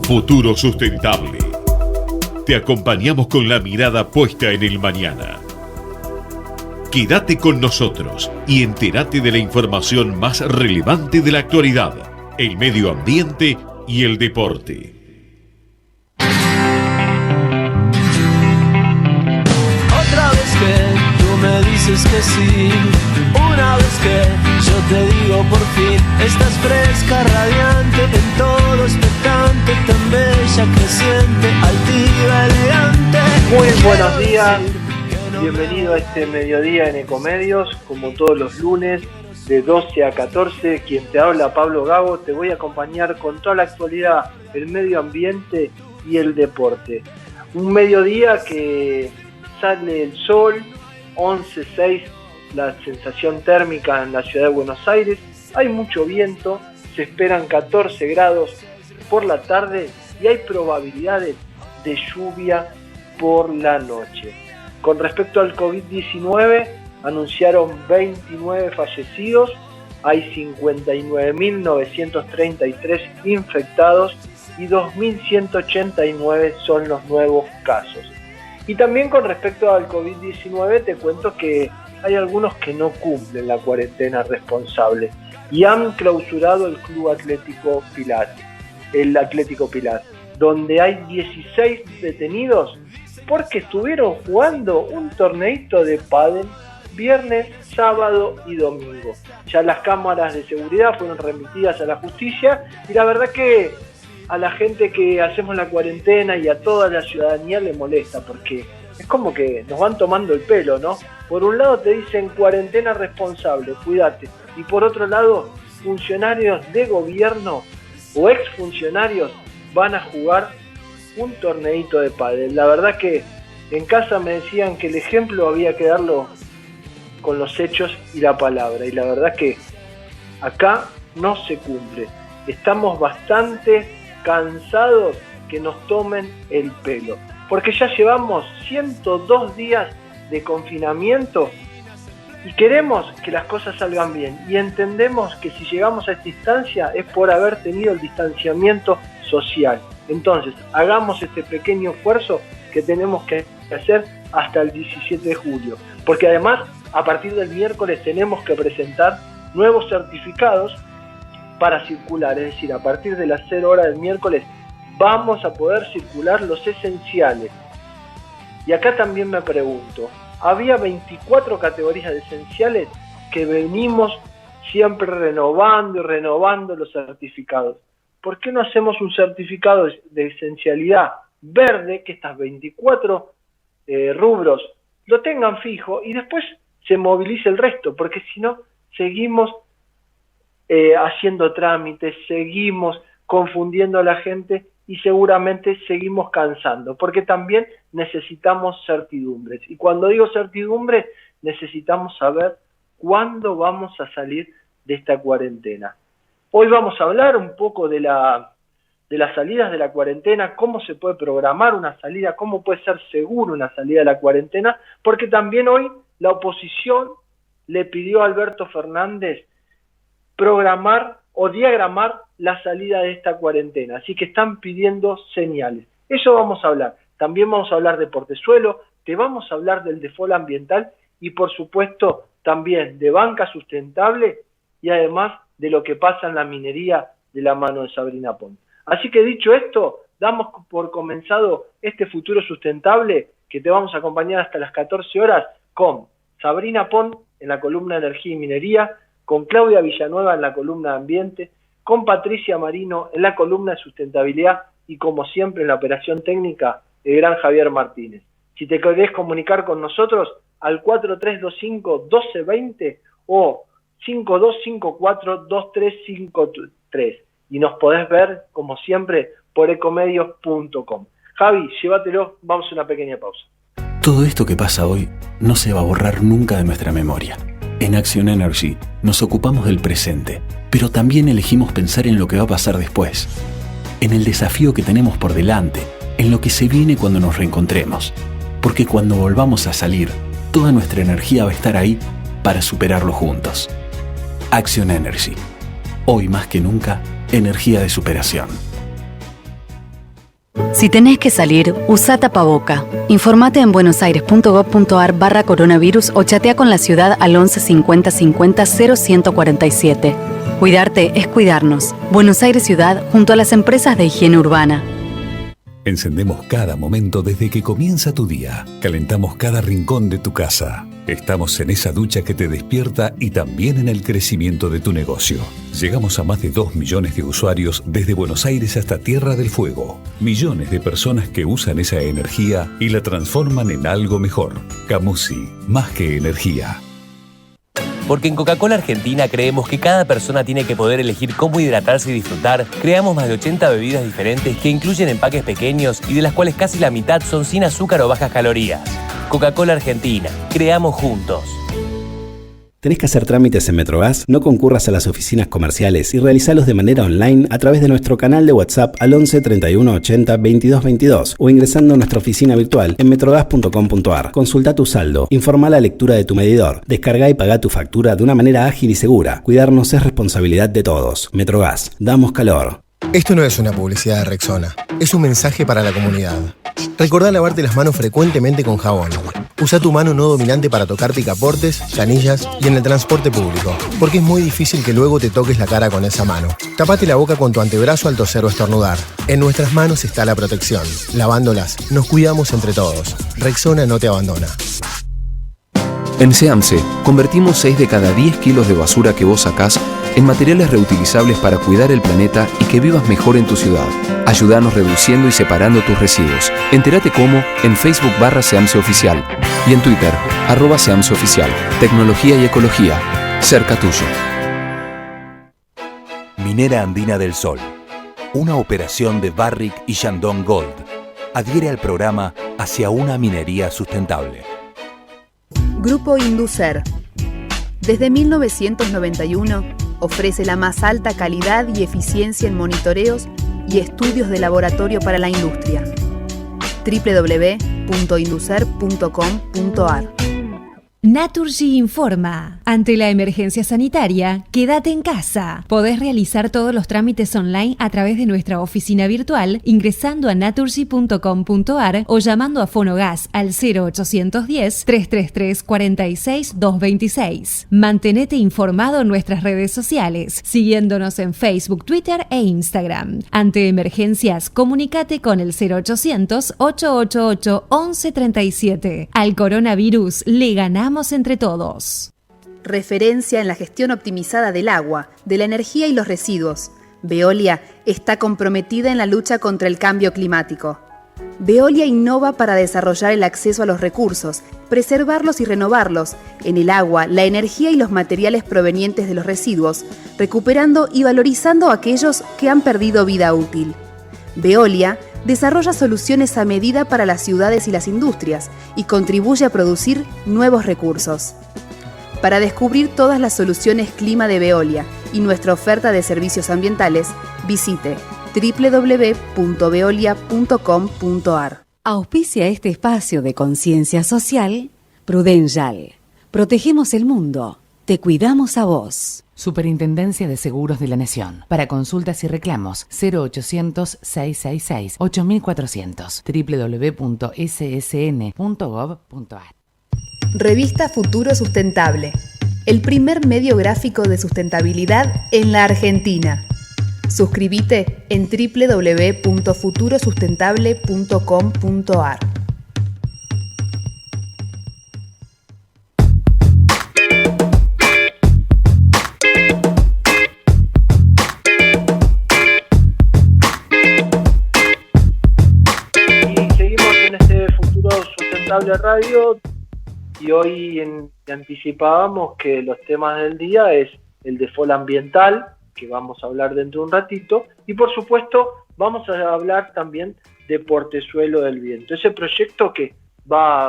Futuro Sustentable. Te acompañamos con la mirada puesta en el mañana. Quédate con nosotros y entérate de la información más relevante de la actualidad, el medio ambiente y el deporte. Otra vez que tú me dices que sí, una vez que yo te digo por fin, estás fresca, radiante, en todo expectante, tan bella, creciente, altiva, elegante. Muy buenos días, bienvenido a este mediodía en Ecomedios, como todos los lunes de 12 a 14, quien te habla, Pablo Gago. Te voy a acompañar con toda la actualidad, el medio ambiente y el deporte. Un mediodía que sale el sol, 11:06 la sensación térmica en la ciudad de Buenos Aires, hay mucho viento, se esperan 14 grados por la tarde y hay probabilidades de lluvia por la noche. Con respecto al COVID-19, anunciaron 29 fallecidos, hay 59.933 infectados y 2.189 son los nuevos casos. Y también con respecto al COVID-19 te cuento que hay algunos que no cumplen la cuarentena responsable y han clausurado el Club Atlético Pilar, donde hay 16 detenidos porque estuvieron jugando un torneito de pádel viernes, sábado y domingo. Ya las cámaras de seguridad fueron remitidas a la justicia y la verdad que a la gente que hacemos la cuarentena y a toda la ciudadanía le molesta porque es como que nos van tomando el pelo, ¿no? Por un lado te dicen cuarentena responsable, cuídate, y por otro lado funcionarios de gobierno o exfuncionarios van a jugar un torneito de pádel. La verdad que en casa me decían que el ejemplo había que darlo con los hechos y la palabra, y la verdad que acá no se cumple. Estamos bastante cansados que nos tomen el pelo, porque ya llevamos 102 días de confinamiento y queremos que las cosas salgan bien, y entendemos que si llegamos a esta instancia es por haber tenido el distanciamiento social. Entonces, hagamos este pequeño esfuerzo que tenemos que hacer hasta el 17 de julio, porque además a partir del miércoles tenemos que presentar nuevos certificados para circular, es decir, a partir de las 0 horas del miércoles vamos a poder circular los esenciales. Y acá también me pregunto, había 24 categorías de esenciales que venimos siempre renovando los certificados. ¿Por qué no hacemos un certificado de esencialidad verde, que estas 24 rubros lo tengan fijo y después se movilice el resto? Porque si no, seguimos haciendo trámites, seguimos confundiendo a la gente y seguramente seguimos cansando, porque también necesitamos certidumbres. Y cuando digo certidumbre, necesitamos saber cuándo vamos a salir de esta cuarentena. Hoy vamos a hablar un poco de las salidas de la cuarentena, cómo se puede programar una salida, cómo puede ser seguro una salida de la cuarentena, porque también hoy la oposición le pidió a Alberto Fernández programar o diagramar la salida de esta cuarentena, así que están pidiendo señales. Eso vamos a hablar. También vamos a hablar de portezuelo, te vamos a hablar del default ambiental y por supuesto también de banca sustentable y además de lo que pasa en la minería de la mano de Sabrina Pont. Así que dicho esto, damos por comenzado este futuro sustentable que te vamos a acompañar hasta las 14 horas con Sabrina Pont en la columna Energía y Minería, con Claudia Villanueva en la columna de Ambiente, con Patricia Marino en la columna de Sustentabilidad y como siempre en la operación técnica el gran Javier Martínez. Si te querés comunicar con nosotros al 4325-1220 o 5254-2353 y nos podés ver como siempre por ecomedios.com. Javi, llévatelo, vamos a una pequeña pausa. Todo esto que pasa hoy no se va a borrar nunca de nuestra memoria. En Action Energy nos ocupamos del presente, pero también elegimos pensar en lo que va a pasar después, en el desafío que tenemos por delante, en lo que se viene cuando nos reencontremos, porque cuando volvamos a salir, toda nuestra energía va a estar ahí para superarlo juntos. Action Energy. Hoy más que nunca, energía de superación. Si tenés que salir, usa tapaboca. Informate en buenosaires.gov.ar/coronavirus o chatea con la ciudad al 11 50 50 0147. Cuidarte es cuidarnos. Buenos Aires Ciudad junto a las empresas de higiene urbana. Encendemos cada momento desde que comienza tu día. Calentamos cada rincón de tu casa. Estamos en esa ducha que te despierta y también en el crecimiento de tu negocio. Llegamos a más de 2 millones de usuarios desde Buenos Aires hasta Tierra del Fuego. Millones de personas que usan esa energía y la transforman en algo mejor. Camusi, más que energía. Porque en Coca-Cola Argentina creemos que cada persona tiene que poder elegir cómo hidratarse y disfrutar. Creamos más de 80 bebidas diferentes que incluyen empaques pequeños y de las cuales casi la mitad son sin azúcar o bajas calorías. Coca-Cola Argentina. Creamos juntos. ¿Tenés que hacer trámites en Metrogas? No concurras a las oficinas comerciales y realizalos de manera online a través de nuestro canal de WhatsApp al 11 31 80 22 22 o ingresando a nuestra oficina virtual en metrogas.com.ar. Consulta tu saldo, informa la lectura de tu medidor, descarga y paga tu factura de una manera ágil y segura. Cuidarnos es responsabilidad de todos. Metrogas, damos calor. Esto no es una publicidad de Rexona, es un mensaje para la comunidad. Recordá lavarte las manos frecuentemente con jabón. Usa tu mano no dominante para tocar picaportes, canillas y en el transporte público, porque es muy difícil que luego te toques la cara con esa mano. Tapate la boca con tu antebrazo al toser o estornudar. En nuestras manos está la protección. Lavándolas, nos cuidamos entre todos. Rexona no te abandona. En SEAMSE, convertimos 6 de cada 10 kilos de basura que vos sacás en materiales reutilizables para cuidar el planeta y que vivas mejor en tu ciudad. Ayúdanos reduciendo y separando tus residuos. Entérate cómo en Facebook /SEAMSE Oficial y en Twitter @SEAMSE Oficial. Tecnología y ecología, cerca tuyo. Minera Andina del Sol, una operación de Barrick y Shandong Gold, adhiere al programa Hacia una minería sustentable. Grupo Inducer. Desde 1991 ofrece la más alta calidad y eficiencia en monitoreos y estudios de laboratorio para la industria. www.inducer.com.ar. Naturgy informa. Ante la emergencia sanitaria, quédate en casa. Podés realizar todos los trámites online a través de nuestra oficina virtual ingresando a naturgy.com.ar o llamando a Fonogas al 0810-333-46-226. Mantenete informado en nuestras redes sociales, siguiéndonos en Facebook, Twitter e Instagram. Ante emergencias, comunícate con el 0800-888-1137. Al coronavirus le ganamos entre todos. Referencia en la gestión optimizada del agua, de la energía y los residuos. Veolia está comprometida en la lucha contra el cambio climático. Veolia innova para desarrollar el acceso a los recursos, preservarlos y renovarlos, en el agua, la energía y los materiales provenientes de los residuos, recuperando y valorizando aquellos que han perdido vida útil. Veolia desarrolla soluciones a medida para las ciudades y las industrias y contribuye a producir nuevos recursos. Para descubrir todas las soluciones clima de Veolia y nuestra oferta de servicios ambientales, visite www.veolia.com.ar. Auspicia este espacio de conciencia social Prudential. Protegemos el mundo. Te cuidamos a vos. Superintendencia de Seguros de la Nación. Para consultas y reclamos, 0800-666-8400. www.ssn.gov.ar. Revista Futuro Sustentable. El primer medio gráfico de sustentabilidad en la Argentina. Suscríbete en www.futurosustentable.com.ar. Radio, y hoy anticipábamos que los temas del día es el default ambiental, que vamos a hablar dentro de un ratito, y por supuesto vamos a hablar también de Portezuelo del Viento, ese proyecto que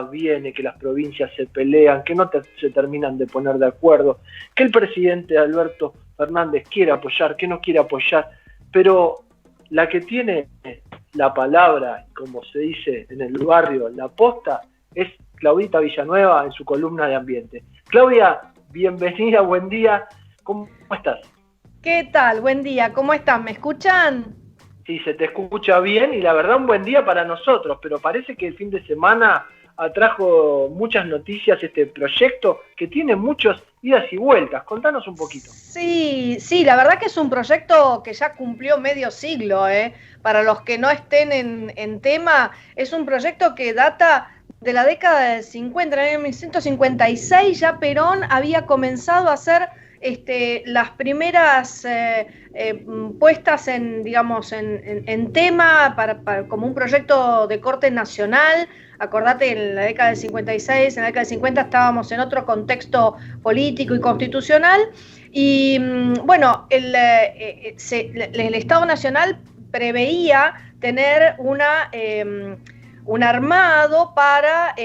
viene, que las provincias se pelean, que no se terminan de poner de acuerdo, que el presidente Alberto Fernández quiere apoyar, que no quiere apoyar, pero la que tiene la palabra, como se dice en el barrio, la posta, es Claudita Villanueva en su columna de ambiente. Claudia, bienvenida, buen día. ¿Cómo estás? ¿Qué tal? Buen día. ¿Cómo están? ¿Me escuchan? Sí, se te escucha bien y la verdad un buen día para nosotros, pero parece que el fin de semana atrajo muchas noticias este proyecto que tiene muchas idas y vueltas. Contanos un poquito. Sí, la verdad que es un proyecto que ya cumplió medio siglo, ¿eh? Para los que no estén en tema, es un proyecto que data de la década del 50, en 1956 ya Perón había comenzado a hacer las primeras puestas en, digamos, en tema como un proyecto de corte nacional. Acordate, en la década del 56, en la década del 50 estábamos en otro contexto político y constitucional. Y bueno, el Estado Nacional preveía tener un armado para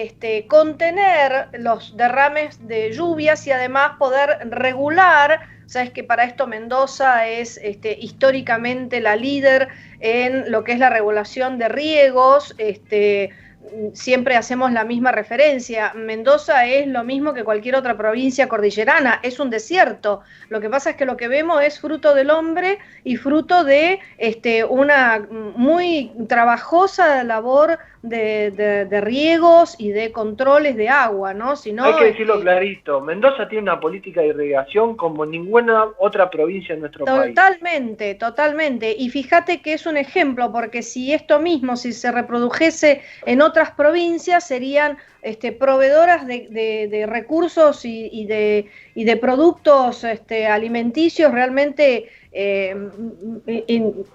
contener los derrames de lluvias y además poder regular. Sabes que para esto Mendoza es históricamente la líder en lo que es la regulación de riegos. Siempre hacemos la misma referencia. Mendoza es lo mismo que cualquier otra provincia cordillerana, es un desierto. Lo que pasa es que lo que vemos es fruto del hombre y fruto de una muy trabajosa labor de riegos y de controles de agua, ¿no? Hay que decirlo clarito, Mendoza tiene una política de irrigación como ninguna otra provincia en nuestro país. Totalmente. Y fíjate que es un ejemplo, porque si esto mismo, si se reprodujese en otras provincias, serían proveedoras de recursos y de productos alimenticios realmente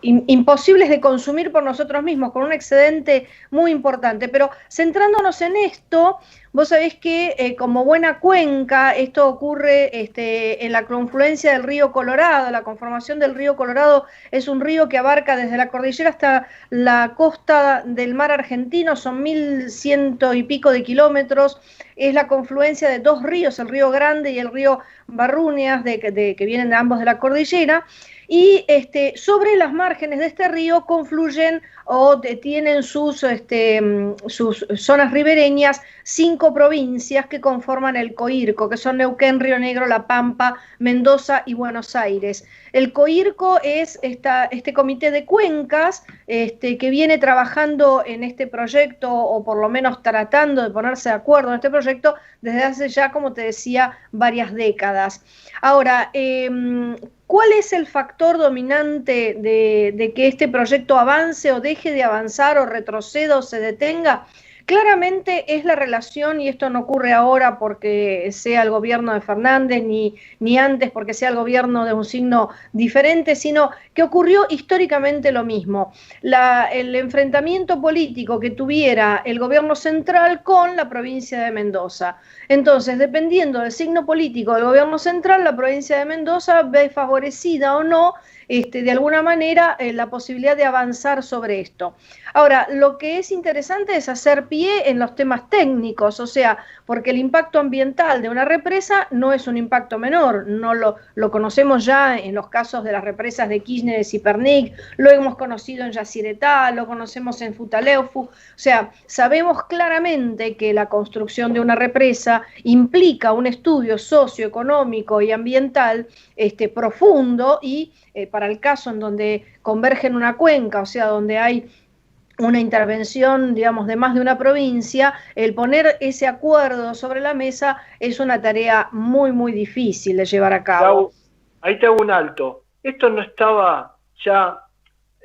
imposibles de consumir por nosotros mismos, con un excedente muy importante. Pero centrándonos en esto, vos sabés que como buena cuenca, esto ocurre en la confluencia del río Colorado. La conformación del río Colorado es un río que abarca desde la cordillera hasta la costa del mar argentino, son 1.100 y pico de kilómetros. Es la confluencia de dos ríos, el río Grande y el río Barruñas, que vienen de ambos de la cordillera. Y sobre las márgenes de este río confluyen o tienen sus zonas ribereñas 5 provincias que conforman el COIRCO, que son Neuquén, Río Negro, La Pampa, Mendoza y Buenos Aires. El COIRCO es este comité de cuencas que viene trabajando en este proyecto, o por lo menos tratando de ponerse de acuerdo en este proyecto desde hace ya, como te decía, varias décadas. Ahora, ¿cuál es el factor dominante de que este proyecto avance o deje de avanzar o retroceda o se detenga? Claramente es la relación, y esto no ocurre ahora porque sea el gobierno de Fernández, ni antes porque sea el gobierno de un signo diferente, sino que ocurrió históricamente lo mismo. El enfrentamiento político que tuviera el gobierno central con la provincia de Mendoza. Entonces, dependiendo del signo político del gobierno central, la provincia de Mendoza ve favorecida o no, de alguna manera, la posibilidad de avanzar sobre esto. Ahora, lo que es interesante es hacer pie en los temas técnicos, o sea, porque el impacto ambiental de una represa no es un impacto menor, no lo conocemos ya en los casos de las represas de Kirchner y Cipernic, lo hemos conocido en Yacyretá, lo conocemos en Futaleufu, o sea, sabemos claramente que la construcción de una represa implica un estudio socioeconómico y ambiental profundo y para el caso en donde converge en una cuenca, o sea, donde hay una intervención, digamos, de más de una provincia, el poner ese acuerdo sobre la mesa es una tarea muy, muy difícil de llevar a cabo. Ahí te hago un alto. Esto no estaba ya,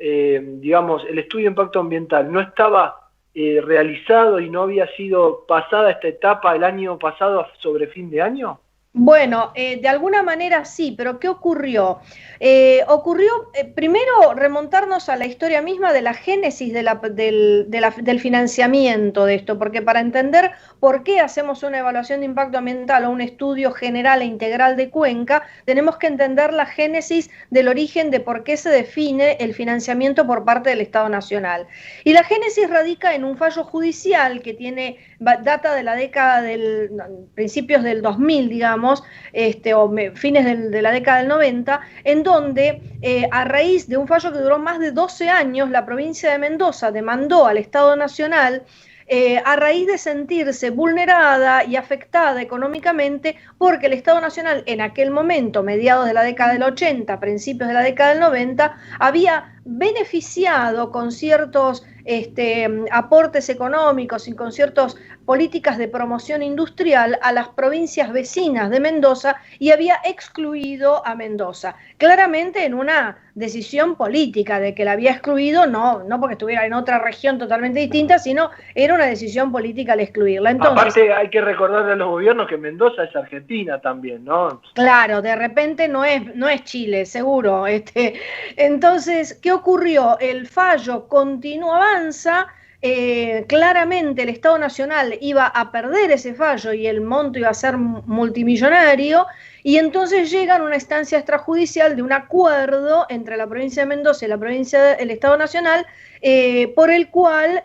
digamos, el estudio de impacto ambiental no estaba realizado y no había sido pasada esta etapa el año pasado sobre fin de año. Bueno, de alguna manera sí, pero ¿qué ocurrió? Ocurrió primero remontarnos a la historia misma de la génesis del financiamiento de esto, porque para entender por qué hacemos una evaluación de impacto ambiental o un estudio general e integral de Cuenca, tenemos que entender la génesis del origen de por qué se define el financiamiento por parte del Estado Nacional. Y la génesis radica en un fallo judicial que data de la década principios del 2000, digamos, o fines de la década del 90, en donde a raíz de un fallo que duró más de 12 años, la provincia de Mendoza demandó al Estado Nacional a raíz de sentirse vulnerada y afectada económicamente porque el Estado Nacional en aquel momento, mediados de la década del 80, principios de la década del 90, había beneficiado con ciertos aportes económicos y con ciertas políticas de promoción industrial a las provincias vecinas de Mendoza y había excluido a Mendoza. Claramente en una decisión política de que la había excluido, no porque estuviera en otra región totalmente distinta, sino era una decisión política al excluirla. Entonces, aparte hay que recordarle a los gobiernos que Mendoza es Argentina también, ¿no? Claro, de repente no es Chile, seguro. Entonces, ¿qué ocurrió? El fallo continuo avanza. Claramente el Estado Nacional iba a perder ese fallo y el monto iba a ser multimillonario, y entonces llega a una instancia extrajudicial de un acuerdo entre la provincia de Mendoza y el Estado Nacional, por el cual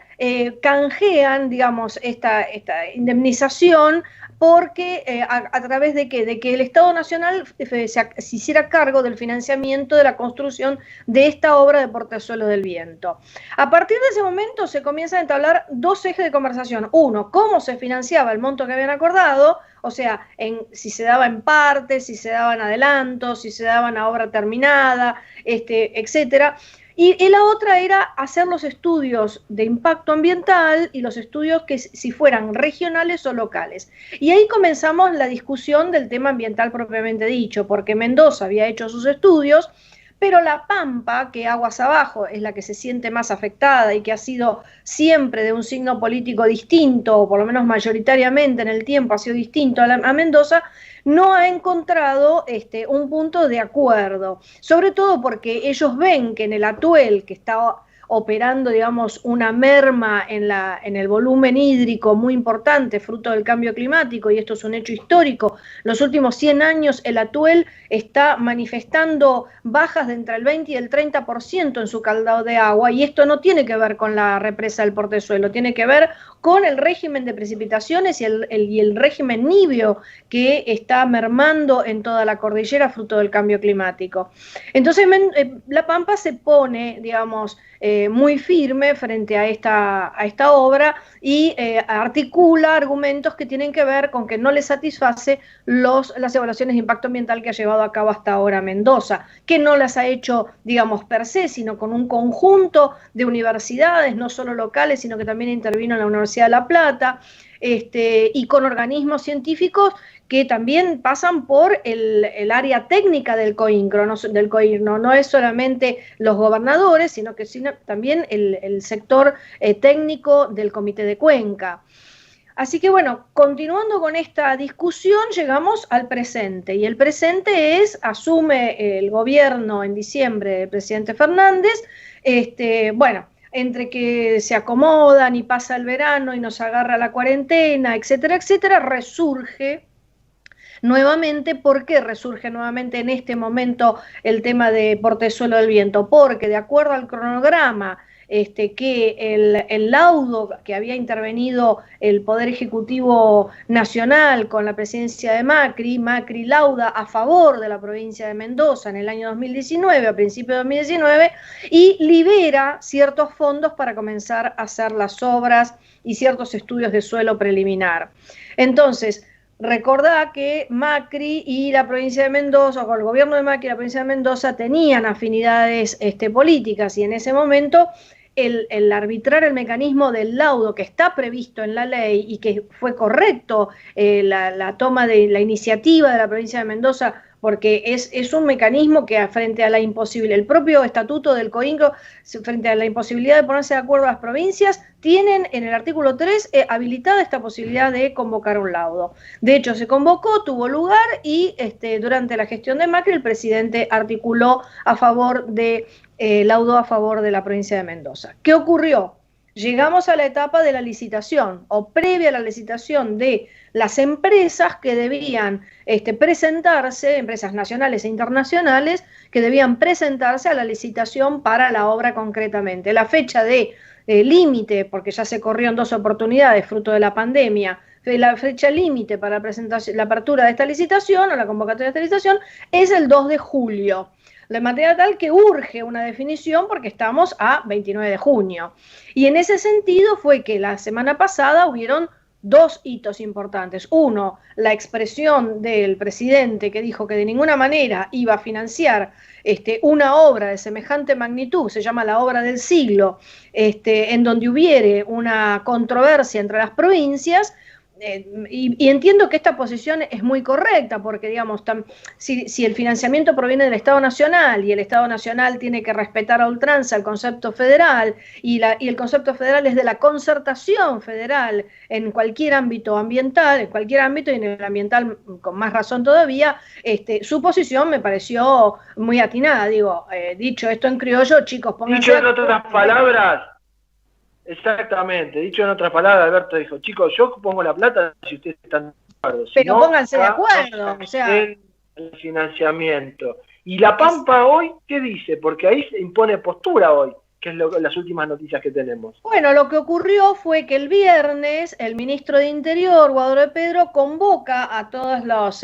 canjean, digamos, esta indemnización, porque a través de ¿qué? De que el Estado Nacional se hiciera cargo del financiamiento de la construcción de esta obra de Portezuelos del Viento. A partir de ese momento se comienzan a entablar dos ejes de conversación. Uno, cómo se financiaba el monto que habían acordado, o sea, si se daba en partes, si se daban adelantos, si se daban a obra terminada, etcétera. Y la otra era hacer los estudios de impacto ambiental y los estudios que si fueran regionales o locales. Y ahí comenzamos la discusión del tema ambiental propiamente dicho, porque Mendoza había hecho sus estudios, pero La Pampa, que aguas abajo es la que se siente más afectada y que ha sido siempre de un signo político distinto, o por lo menos mayoritariamente en el tiempo ha sido distinto a Mendoza, no ha encontrado un punto de acuerdo, sobre todo porque ellos ven que en el Atuel, que está operando, digamos, una merma en el volumen hídrico muy importante, fruto del cambio climático, y esto es un hecho histórico. Los últimos 100 años el Atuel está manifestando bajas de entre el 20 y el 30% en su caudal de agua, y esto no tiene que ver con la represa del Portezuelo, tiene que ver con el régimen de precipitaciones y el régimen nibio que está mermando en toda la cordillera fruto del cambio climático. Entonces La Pampa se pone, digamos, muy firme frente a esta obra y articula argumentos que tienen que ver con que no le satisface las evaluaciones de impacto ambiental que ha llevado a cabo hasta ahora Mendoza, que no las ha hecho, digamos, per se, sino con un conjunto de universidades, no solo locales, sino que también intervino en la Universidad de La Plata, y con organismos científicos que también pasan por el área técnica del COINCRO, no es solamente los gobernadores, sino también el sector técnico del Comité de Cuenca. Así que bueno, continuando con esta discusión, llegamos al presente, y el presente asume el gobierno en diciembre del presidente Fernández, entre que se acomodan y pasa el verano y nos agarra la cuarentena, etcétera, etcétera, resurge nuevamente. ¿Por qué resurge nuevamente en este momento el tema de Portezuelo del Viento? Porque de acuerdo al cronograma que el laudo que había intervenido el Poder Ejecutivo Nacional con la presidencia de Macri lauda a favor de la provincia de Mendoza en el año 2019, a principios de 2019, y libera ciertos fondos para comenzar a hacer las obras y ciertos estudios de suelo preliminar. Entonces, recordá que Macri y la provincia de Mendoza, o el gobierno de Macri y la provincia de Mendoza tenían afinidades políticas, y en ese momento el arbitrar el mecanismo del laudo que está previsto en la ley y que fue correcto la toma de la iniciativa de la provincia de Mendoza, porque es un mecanismo que frente a la imposibilidad, el propio estatuto del COINCRO, frente a la imposibilidad de ponerse de acuerdo a las provincias, tienen en el artículo 3 habilitada esta posibilidad de convocar un laudo. De hecho, se convocó, tuvo lugar, y durante la gestión de Macri el presidente articuló a favor de laudo a favor de la provincia de Mendoza. ¿Qué ocurrió? Llegamos a la etapa de la licitación, o previa a la licitación de las empresas que debían presentarse, empresas nacionales e internacionales, que debían presentarse a la licitación para la obra concretamente. La fecha de límite, porque ya se corrió en 2 oportunidades fruto de la pandemia, la fecha límite para la apertura de esta licitación o la convocatoria de esta licitación es el 2 de julio. De manera tal que urge una definición porque estamos a 29 de junio. Y en ese sentido fue que la semana pasada hubieron dos hitos importantes. Uno, la expresión del presidente que dijo que de ninguna manera iba a financiar una obra de semejante magnitud, se llama la obra del siglo, en donde hubiere una controversia entre las provincias. Y entiendo que esta posición es muy correcta, porque digamos, si el financiamiento proviene del Estado Nacional y el Estado Nacional tiene que respetar a ultranza el concepto federal y el concepto federal es de la concertación federal en cualquier ámbito ambiental, en cualquier ámbito y en el ambiental con más razón todavía, su posición me pareció muy atinada. Digo, dicho esto en criollo, chicos, pónganse... Dicho en otras palabras... Exactamente, dicho en otras palabras, Alberto dijo, chicos, yo pongo la plata si ustedes están de acuerdo. Pero no, pónganse de acuerdo, o sea... El financiamiento. Y La Pampa hoy, ¿qué dice? Porque ahí se impone postura hoy, que es las últimas noticias que tenemos. Bueno, lo que ocurrió fue que el viernes el ministro de Interior, Guado de Pedro, convoca a todos los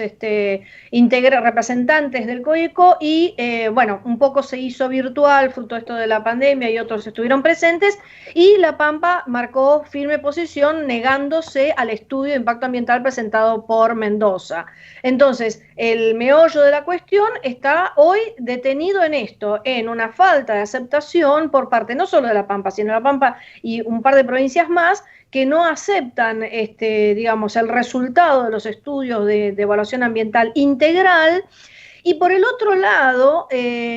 representantes del COICO y, bueno, un poco se hizo virtual, fruto de esto de la pandemia y otros estuvieron presentes, y La Pampa marcó firme posición negándose al estudio de impacto ambiental presentado por Mendoza. Entonces, el meollo de la cuestión está hoy detenido en esto, en una falta de aceptación por parte no solo de La Pampa, sino de La Pampa y un par de provincias más que no aceptan, digamos, el resultado de los estudios de evaluación ambiental integral. Y por el otro lado,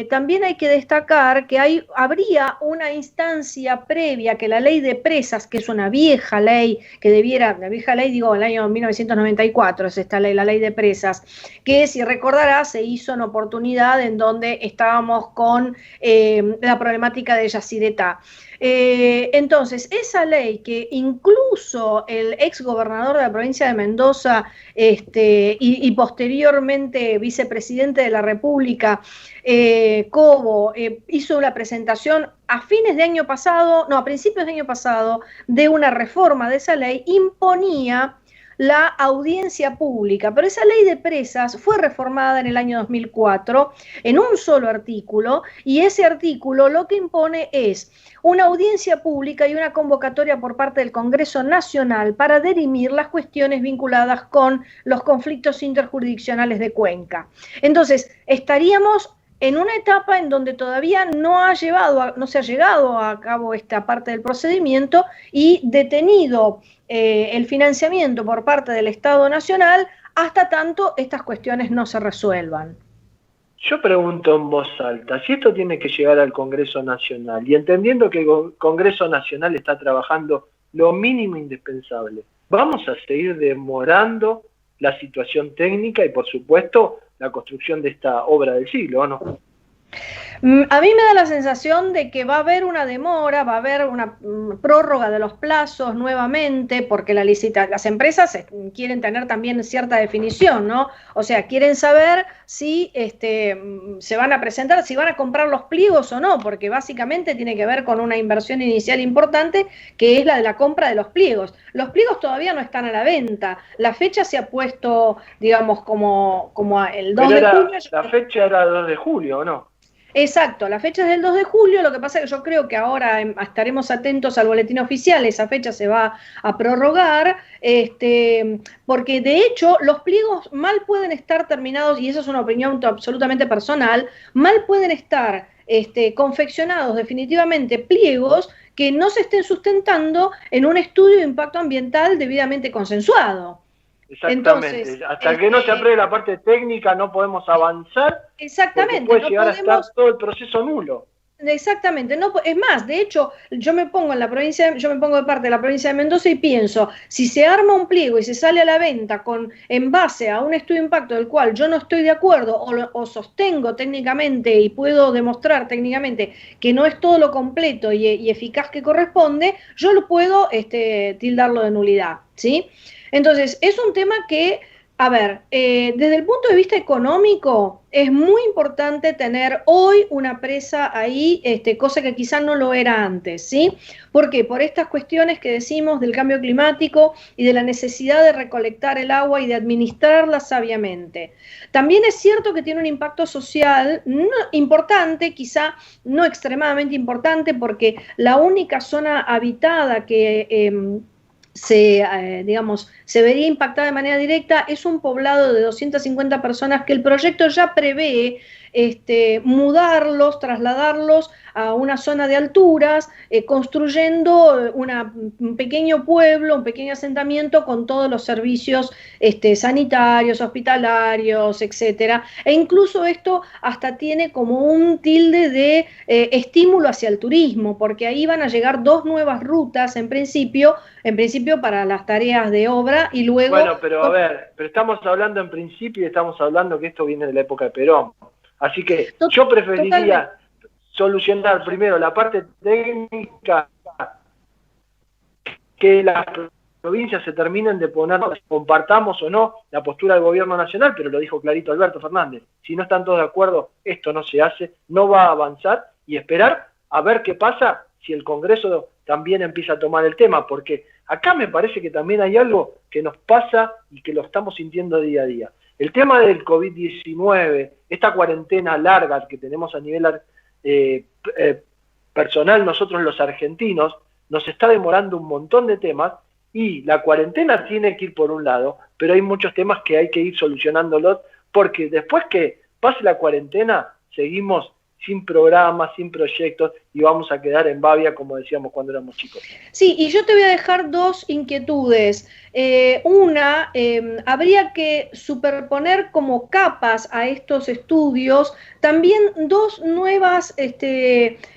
también hay que destacar que habría una instancia previa que la ley de presas, que es una vieja ley, la vieja ley, digo, el año 1994 es esta ley, la ley de presas, que si recordará se hizo en oportunidad en donde estábamos con la problemática de Yacyretá. Entonces, esa ley que incluso el ex gobernador de la provincia de Mendoza y posteriormente vicepresidente de la República, Cobo, hizo una presentación a principios de año pasado, de una reforma de esa ley, imponía la audiencia pública, pero esa ley de presas fue reformada en el año 2004 en un solo artículo, y ese artículo lo que impone es una audiencia pública y una convocatoria por parte del Congreso Nacional para dirimir las cuestiones vinculadas con los conflictos interjurisdiccionales de Cuenca. Entonces, estaríamos en una etapa en donde todavía no se ha llegado a cabo esta parte del procedimiento y detenido el financiamiento por parte del Estado Nacional hasta tanto estas cuestiones no se resuelvan. Yo pregunto en voz alta, si esto tiene que llegar al Congreso Nacional y entendiendo que el Congreso Nacional está trabajando lo mínimo indispensable, ¿vamos a seguir demorando la situación técnica y, por supuesto, la construcción de esta obra del siglo, o no? A mí me da la sensación de que va a haber una demora, va a haber una prórroga de los plazos nuevamente, porque las empresas quieren tener también cierta definición, ¿no? O sea, quieren saber si se van a presentar, si van a comprar los pliegos o no, porque básicamente tiene que ver con una inversión inicial importante, que es la de la compra de los pliegos. Los pliegos todavía no están a la venta. La fecha se ha puesto, digamos, como el 2 de julio. La fecha era el 2 de julio, ¿o no? Exacto, la fecha es del 2 de julio, lo que pasa es que yo creo que ahora estaremos atentos al boletín oficial, esa fecha se va a prorrogar, porque de hecho los pliegos mal pueden estar terminados, y eso es una opinión absolutamente personal, mal pueden estar confeccionados definitivamente pliegos que no se estén sustentando en un estudio de impacto ambiental debidamente consensuado. Exactamente, entonces, hasta que no se apruebe la parte técnica no podemos avanzar. Exactamente, puede llegar a estar todo el proceso nulo. Exactamente, no, es más, de hecho, yo me pongo de parte de la provincia de Mendoza y pienso, si se arma un pliego y se sale a la venta en base a un estudio de impacto del cual yo no estoy de acuerdo o sostengo técnicamente y puedo demostrar técnicamente que no es todo lo completo y eficaz que corresponde, yo lo puedo tildarlo de nulidad, ¿sí? Entonces, es un tema que, a ver, desde el punto de vista económico, es muy importante tener hoy una presa ahí, cosa que quizás no lo era antes, ¿sí? ¿Por qué? Por estas cuestiones que decimos del cambio climático y de la necesidad de recolectar el agua y de administrarla sabiamente. También es cierto que tiene un impacto social importante, quizá no extremadamente importante, porque la única zona habitada que se vería impactada de manera directa. Es un poblado de 250 personas que el proyecto ya prevé mudarlos, trasladarlos a una zona de alturas, construyendo un pequeño pueblo, un pequeño asentamiento con todos los servicios sanitarios, hospitalarios, etcétera. E incluso esto hasta tiene como un tilde de estímulo hacia el turismo, porque ahí van a llegar 2 nuevas rutas en principio para las tareas de obra y luego... Bueno, pero estamos hablando en principio y estamos hablando que esto viene de la época de Perón. Así que yo preferiría solucionar primero la parte técnica, que las provincias se terminen de poner, compartamos o no la postura del gobierno nacional, pero lo dijo clarito Alberto Fernández, si no están todos de acuerdo, esto no se hace, no va a avanzar, y esperar a ver qué pasa si el Congreso también empieza a tomar el tema, porque acá me parece que también hay algo que nos pasa y que lo estamos sintiendo día a día. El tema del COVID-19, esta cuarentena larga que tenemos a nivel personal nosotros los argentinos, nos está demorando un montón de temas, y la cuarentena tiene que ir por un lado, pero hay muchos temas que hay que ir solucionándolos, porque después que pase la cuarentena, seguimos sin programas, sin proyectos, y vamos a quedar en babia, como decíamos cuando éramos chicos. Sí, y yo te voy a dejar 2 inquietudes. Una, habría que superponer como capas a estos estudios también 2 nuevas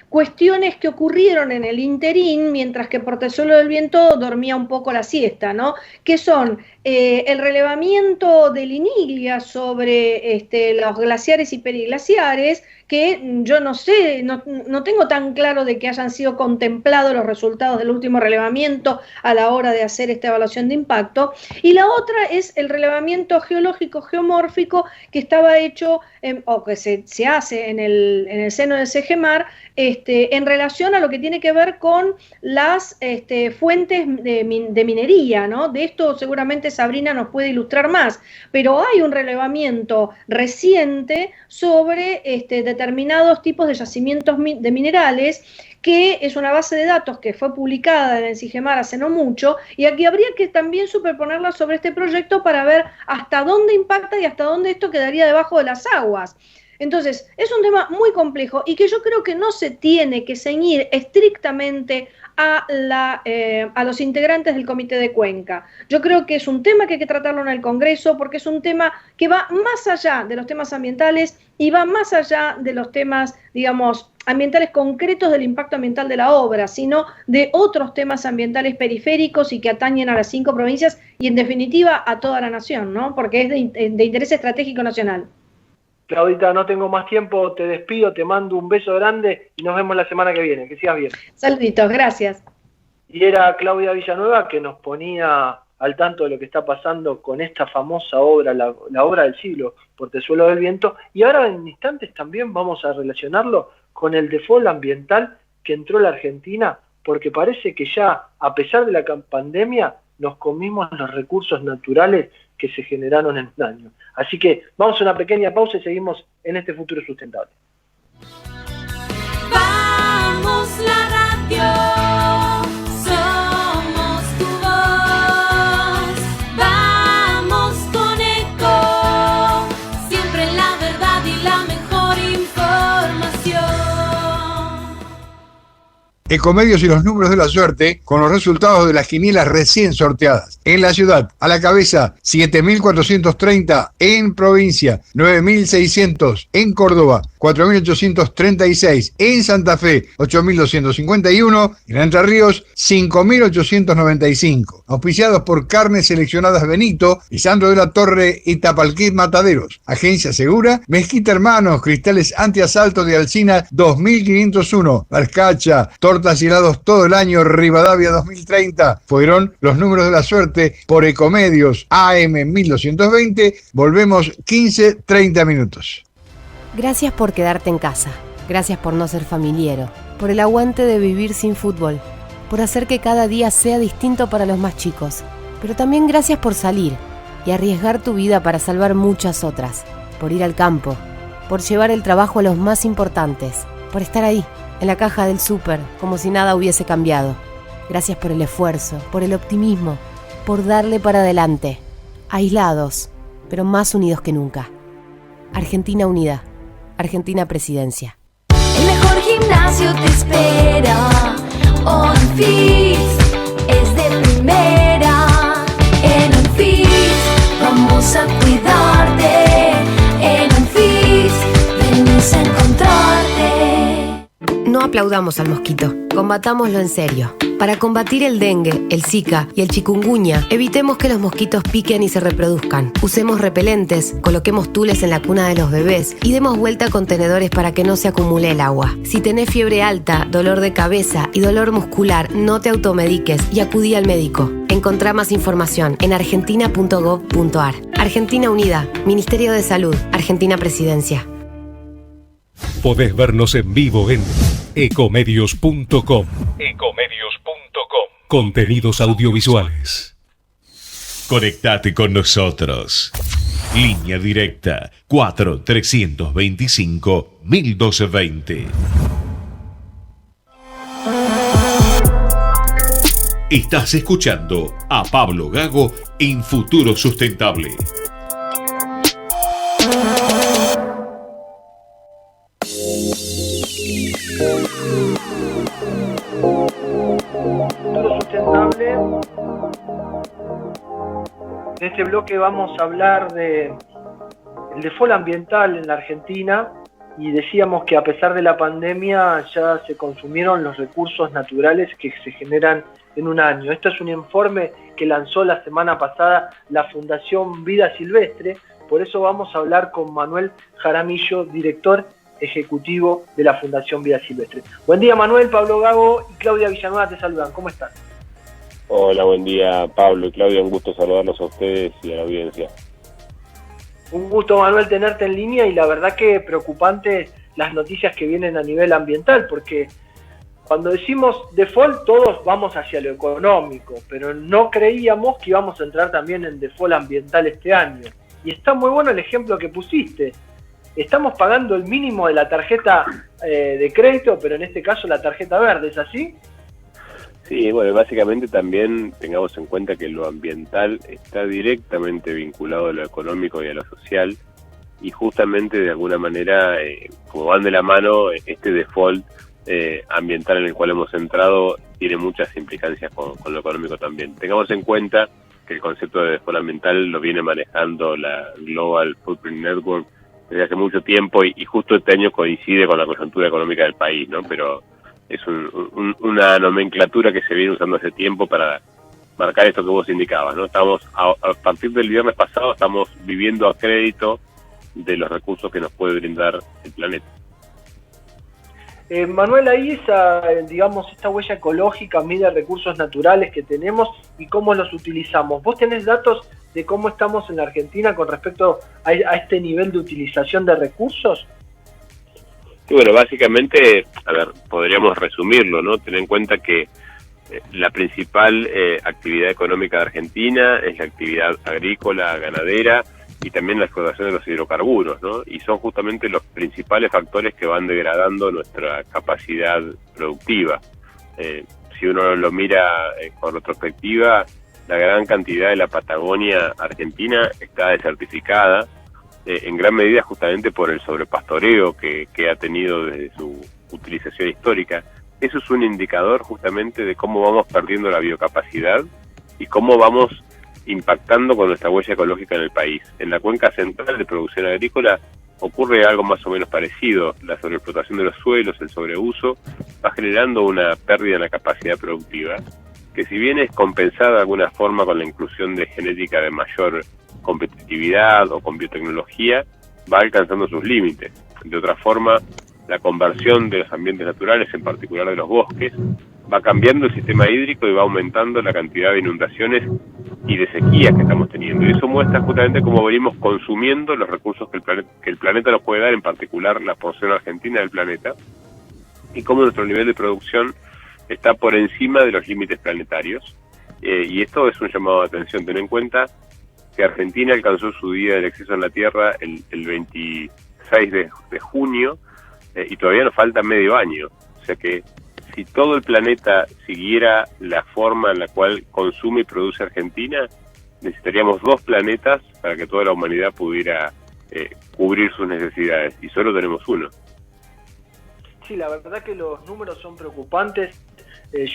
cuestiones que ocurrieron en el interín mientras que Portezuelo del Viento dormía un poco la siesta, ¿no? Que son el relevamiento del INIGLIA sobre los glaciares y periglaciares, que yo no sé, no tengo tan claro de que hayan sido contemplados los resultados del último relevamiento a la hora de hacer esta evaluación de impacto. Y la otra es el relevamiento geológico geomórfico que estaba hecho, o que se hace en el seno del CEGEMAR, en relación a lo que tiene que ver con las fuentes de minería, ¿no? De esto seguramente Sabrina nos puede ilustrar más, pero hay un relevamiento reciente sobre determinados tipos de yacimientos de minerales, que es una base de datos que fue publicada en el CIGEMAR hace no mucho, y aquí habría que también superponerla sobre este proyecto para ver hasta dónde impacta y hasta dónde esto quedaría debajo de las aguas. Entonces, es un tema muy complejo y que yo creo que no se tiene que ceñir estrictamente a los integrantes del Comité de Cuenca. Yo creo que es un tema que hay que tratarlo en el Congreso, porque es un tema que va más allá de los temas ambientales y va más allá de los temas, digamos, ambientales concretos del impacto ambiental de la obra, sino de otros temas ambientales periféricos y que atañen a las 5 provincias y, en definitiva, a toda la nación, ¿no? Porque es de interés estratégico nacional. Claudita, no tengo más tiempo, te despido, te mando un beso grande y nos vemos la semana que viene, que sigas bien. Saluditos, gracias. Y era Claudia Villanueva que nos ponía al tanto de lo que está pasando con esta famosa obra, la obra del siglo, Portezuelo del Viento, y ahora en instantes también vamos a relacionarlo con el default ambiental que entró la Argentina, porque parece que ya, a pesar de la pandemia, nos comimos los recursos naturales que se generaron en un año. Así que vamos a una pequeña pausa y seguimos en este futuro sustentable. Vamos la radio, somos tu voz. Vamos con Eco, siempre la verdad y la mejor información. Ecomedios y los números de la suerte con los resultados de las quinielas recién sorteadas. En la ciudad, a la cabeza, 7.430. En provincia, 9.600. En Córdoba, 4.836. En Santa Fe, 8.251. En Entre Ríos, 5.895. Auspiciados por Carnes Seleccionadas Benito, Lisandro de la Torre y Tapalquit Mataderos. Agencia Segura, Mezquita Hermanos, cristales antiasalto de Alsina 2501. Barcacha, tortas y helados todo el año, Rivadavia 2030. Fueron los números de la suerte por Ecomedios. AM 1220. Volvemos 15-30 minutos. Gracias por quedarte en casa. Gracias por no ser familiero. Por el aguante de vivir sin fútbol. Por hacer que cada día sea distinto para los más chicos. Pero también gracias por salir y arriesgar tu vida para salvar muchas otras. Por ir al campo. Por llevar el trabajo a los más importantes. Por estar ahí, en la caja del súper, como si nada hubiese cambiado. Gracias por el esfuerzo, por el optimismo, por darle para adelante. Aislados, pero más unidos que nunca. Argentina Unida. Argentina Presidencia. El mejor gimnasio te espera. OnFit es de primera. En OnFit vamos a cuidarte. En OnFit venimos a encontrarte. No aplaudamos al mosquito, combatámoslo en serio. Para combatir el dengue, el zika y el chikungunya, evitemos que los mosquitos piquen y se reproduzcan. Usemos repelentes, coloquemos tules en la cuna de los bebés y demos vuelta a contenedores para que no se acumule el agua. Si tenés fiebre alta, dolor de cabeza y dolor muscular, no te automediques y acudí al médico. Encontrá más información en argentina.gov.ar. Argentina Unida, Ministerio de Salud, Argentina Presidencia. Podés vernos en vivo en ecomedios.com. Contenidos audiovisuales. Conectate con nosotros. Línea directa 4-325-1220. Estás escuchando a Pablo Gago en Futuro Sustentable. En este bloque vamos a hablar de el default ambiental en la Argentina y decíamos que a pesar de la pandemia ya se consumieron los recursos naturales que se generan en un año. Esto es un informe que lanzó la semana pasada la Fundación Vida Silvestre, por eso vamos a hablar con Manuel Jaramillo, director ejecutivo de la Fundación Vida Silvestre. Buen día Manuel, Pablo Gago y Claudia Villanueva te saludan, ¿cómo están? Hola, buen día Pablo y Claudia, un gusto saludarlos a ustedes y a la audiencia. Un gusto Manuel tenerte en línea y la verdad que preocupante las noticias que vienen a nivel ambiental, porque cuando decimos default todos vamos hacia lo económico, pero no creíamos que íbamos a entrar también en default ambiental este año. Y está muy bueno el ejemplo que pusiste. Estamos pagando el mínimo de la tarjeta de crédito, pero en este caso la tarjeta verde, ¿es así? Sí, bueno, básicamente también tengamos en cuenta que lo ambiental está directamente vinculado a lo económico y a lo social, y justamente de alguna manera, como van de la mano, este default ambiental en el cual hemos entrado tiene muchas implicancias con lo económico también. Tengamos en cuenta que el concepto de default ambiental lo viene manejando la Global Footprint Network desde hace mucho tiempo y justo este año coincide con la coyuntura económica del país, ¿no? Pero es una nomenclatura que se viene usando hace tiempo para marcar esto que vos indicabas, ¿no? Estamos, a partir del viernes pasado, estamos viviendo a crédito de los recursos que nos puede brindar el planeta. Manuel, ahí esta huella ecológica mide recursos naturales que tenemos y cómo los utilizamos. ¿Vos tenés datos de cómo estamos en la Argentina con respecto a este nivel de utilización de recursos? Y bueno, básicamente, podríamos resumirlo, ¿no? Ten en cuenta que la principal actividad económica de Argentina es la actividad agrícola, ganadera y también la explotación de los hidrocarburos, ¿no? Y son justamente los principales factores que van degradando nuestra capacidad productiva. Si uno lo mira con retrospectiva, la gran cantidad de la Patagonia argentina está desertificada, en gran medida justamente por el sobrepastoreo que ha tenido desde su utilización histórica. Eso es un indicador justamente de cómo vamos perdiendo la biocapacidad y cómo vamos impactando con nuestra huella ecológica en el país. En la cuenca central de producción agrícola ocurre algo más o menos parecido. La sobreexplotación de los suelos, el sobreuso, va generando una pérdida en la capacidad productiva, que si bien es compensada de alguna forma con la inclusión de genética de mayor competitividad o con biotecnología, va alcanzando sus límites. De otra forma, la conversión de los ambientes naturales, en particular de los bosques, va cambiando el sistema hídrico y va aumentando la cantidad de inundaciones y de sequías que estamos teniendo. Y eso muestra justamente cómo venimos consumiendo los recursos que el planeta nos puede dar, en particular la porción argentina del planeta, y cómo nuestro nivel de producción está por encima de los límites planetarios. Y esto es un llamado de atención. Ten en cuenta que Argentina alcanzó su día del exceso en la Tierra el 26 de junio, y todavía nos falta medio año. O sea que si todo el planeta siguiera la forma en la cual consume y produce Argentina, necesitaríamos 2 planetas para que toda la humanidad pudiera cubrir sus necesidades, y solo tenemos uno. Sí, la verdad que los números son preocupantes.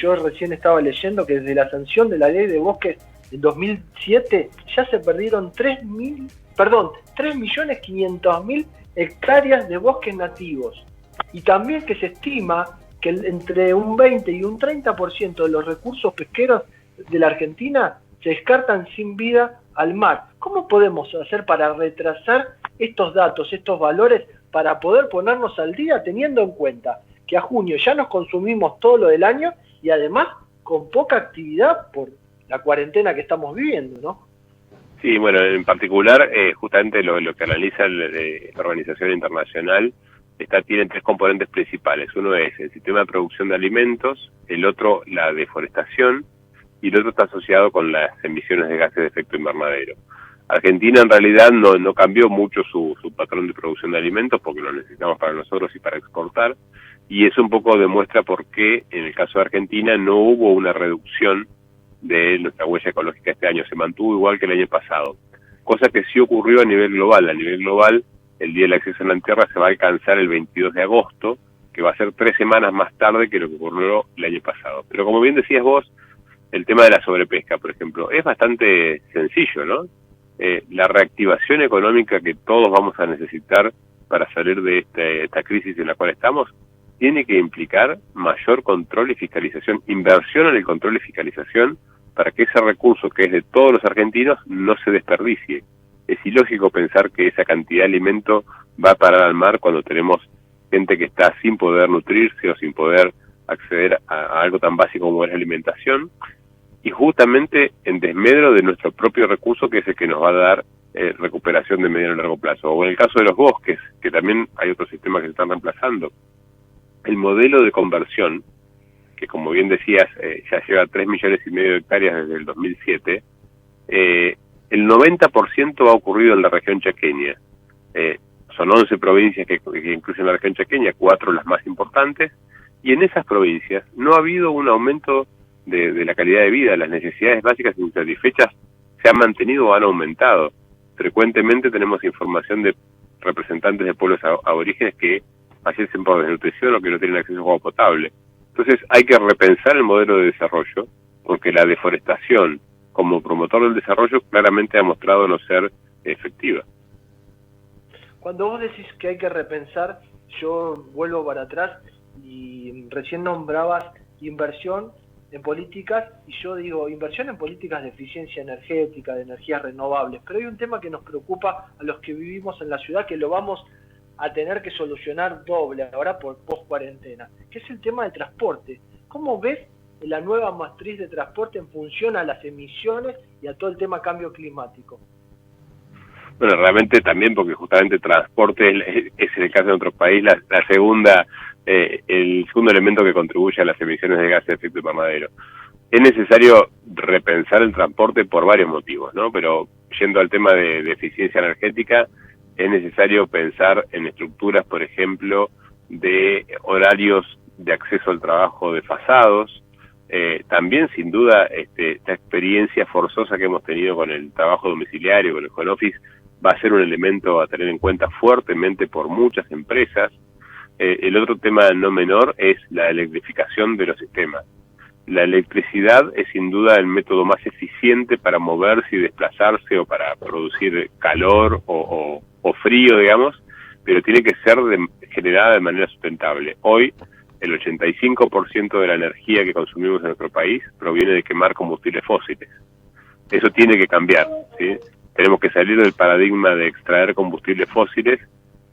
Yo recién estaba leyendo que desde la sanción de la ley de bosques en 2007 ya se perdieron 3.500.000 hectáreas de bosques nativos, y también que se estima que entre un 20 y un 30% de los recursos pesqueros de la Argentina se descartan sin vida al mar. ¿Cómo podemos hacer para retrasar estos datos, estos valores, para poder ponernos al día, teniendo en cuenta que a junio ya nos consumimos todo lo del año y además con poca actividad por la cuarentena que estamos viviendo, ¿no? Sí, bueno, en particular, justamente lo que analiza la Organización Internacional tiene 3 componentes principales. Uno es el sistema de producción de alimentos, el otro la deforestación, y el otro está asociado con las emisiones de gases de efecto invernadero. Argentina en realidad no cambió mucho su patrón de producción de alimentos, porque lo necesitamos para nosotros y para exportar, y eso un poco demuestra por qué en el caso de Argentina no hubo una reducción de nuestra huella ecológica este año, se mantuvo igual que el año pasado, cosa que sí ocurrió a nivel global. A nivel global, el Día del Acceso a la Tierra se va a alcanzar el 22 de agosto, que va a ser 3 semanas más tarde que lo que ocurrió el año pasado. Pero como bien decías vos, el tema de la sobrepesca, por ejemplo, es bastante sencillo, ¿no? La reactivación económica que todos vamos a necesitar para salir de esta crisis en la cual estamos, tiene que implicar mayor control y fiscalización, inversión en el control y fiscalización, para que ese recurso que es de todos los argentinos no se desperdicie. Es ilógico pensar que esa cantidad de alimento va a parar al mar cuando tenemos gente que está sin poder nutrirse o sin poder acceder a algo tan básico como es la alimentación, y justamente en desmedro de nuestro propio recurso, que es el que nos va a dar recuperación de mediano y largo plazo. O en el caso de los bosques, que también hay otros sistemas que se están reemplazando. El modelo de conversión, que como bien decías, ya lleva 3,5 millones de hectáreas desde el 2007, el 90% ha ocurrido en la región chaqueña. Son 11 provincias que incluyen la región chaqueña, 4 las más importantes, y en esas provincias no ha habido un aumento de la calidad de vida. Las necesidades básicas insatisfechas se han mantenido o han aumentado. Frecuentemente tenemos información de representantes de pueblos aborígenes que fallecen por desnutrición o que no tienen acceso a agua potable. Entonces hay que repensar el modelo de desarrollo, porque la deforestación como promotor del desarrollo claramente ha mostrado no ser efectiva. Cuando vos decís que hay que repensar, yo vuelvo para atrás y recién nombrabas inversión en políticas, y yo digo inversión en políticas de eficiencia energética, de energías renovables, pero hay un tema que nos preocupa a los que vivimos en la ciudad, que lo vamos a tener que solucionar doble ahora por post-cuarentena, que es el tema del transporte. ¿Cómo ves la nueva matriz de transporte en función a las emisiones y a todo el tema cambio climático? Bueno, realmente también, porque justamente transporte es en el caso de otro país el segundo elemento que contribuye a las emisiones de gases de efecto invernadero. Es necesario repensar el transporte por varios motivos, ¿no? Pero yendo al tema de eficiencia energética, es necesario pensar en estructuras, por ejemplo, de horarios de acceso al trabajo desfasados. También, sin duda, esta experiencia forzosa que hemos tenido con el trabajo domiciliario, con el home office, va a ser un elemento a tener en cuenta fuertemente por muchas empresas. El otro tema no menor es la electrificación de los sistemas. La electricidad es sin duda el método más eficiente para moverse y desplazarse, o para producir calor o frío, digamos, pero tiene que ser generada de manera sustentable. Hoy, el 85% de la energía que consumimos en nuestro país proviene de quemar combustibles fósiles. Eso tiene que cambiar, ¿sí? Tenemos que salir del paradigma de extraer combustibles fósiles,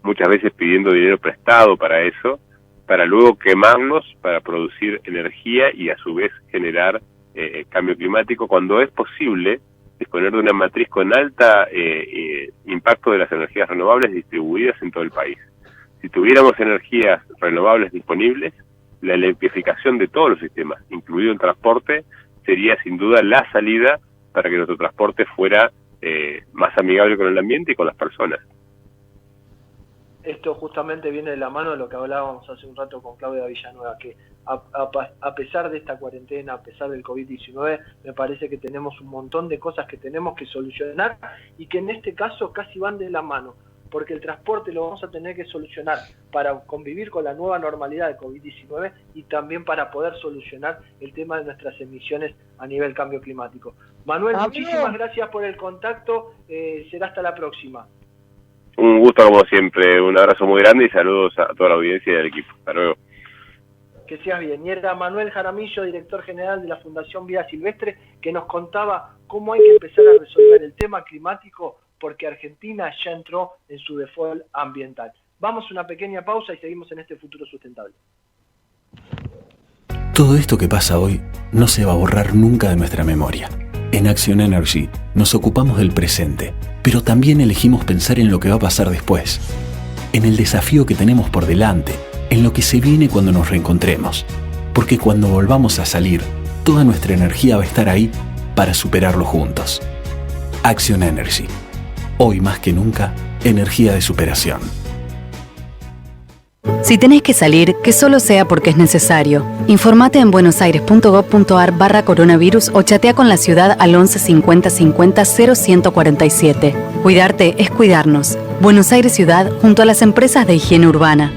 muchas veces pidiendo dinero prestado para eso, para luego quemarlos para producir energía y a su vez generar cambio climático, cuando es posible disponer de una matriz con alta impacto de las energías renovables distribuidas en todo el país. Si tuviéramos energías renovables disponibles, la electrificación de todos los sistemas, incluido el transporte, sería sin duda la salida para que nuestro transporte fuera más amigable con el ambiente y con las personas. esto justamente viene de la mano de lo que hablábamos hace un rato con Claudia Villanueva, que a pesar de esta cuarentena, a pesar del COVID-19, me parece que tenemos un montón de cosas que tenemos que solucionar y que en este caso casi van de la mano, porque el transporte lo vamos a tener que solucionar para convivir con la nueva normalidad de COVID-19 y también para poder solucionar el tema de nuestras emisiones a nivel cambio climático. Manuel, muchísimas gracias por el contacto, será hasta la próxima. Un gusto como siempre, un abrazo muy grande y saludos a toda la audiencia y del equipo. Hasta luego. Que seas bien. Y era Manuel Jaramillo, director general de la Fundación Vida Silvestre, que nos contaba cómo hay que empezar a resolver el tema climático porque Argentina ya entró en su default ambiental. Vamos a una pequeña pausa y seguimos en este futuro sustentable. Todo esto que pasa hoy no se va a borrar nunca de nuestra memoria. En Action Energy nos ocupamos del presente, pero también elegimos pensar en lo que va a pasar después, en el desafío que tenemos por delante, en lo que se viene cuando nos reencontremos, porque cuando volvamos a salir, toda nuestra energía va a estar ahí para superarlo juntos. Action Energy. Hoy más que nunca, energía de superación. Si tenés que salir, que solo sea porque es necesario. Informate en buenosaires.gov.ar/coronavirus o chatea con la ciudad al 11 50 50 0147. Cuidarte es cuidarnos. Buenos Aires Ciudad junto a las empresas de higiene urbana.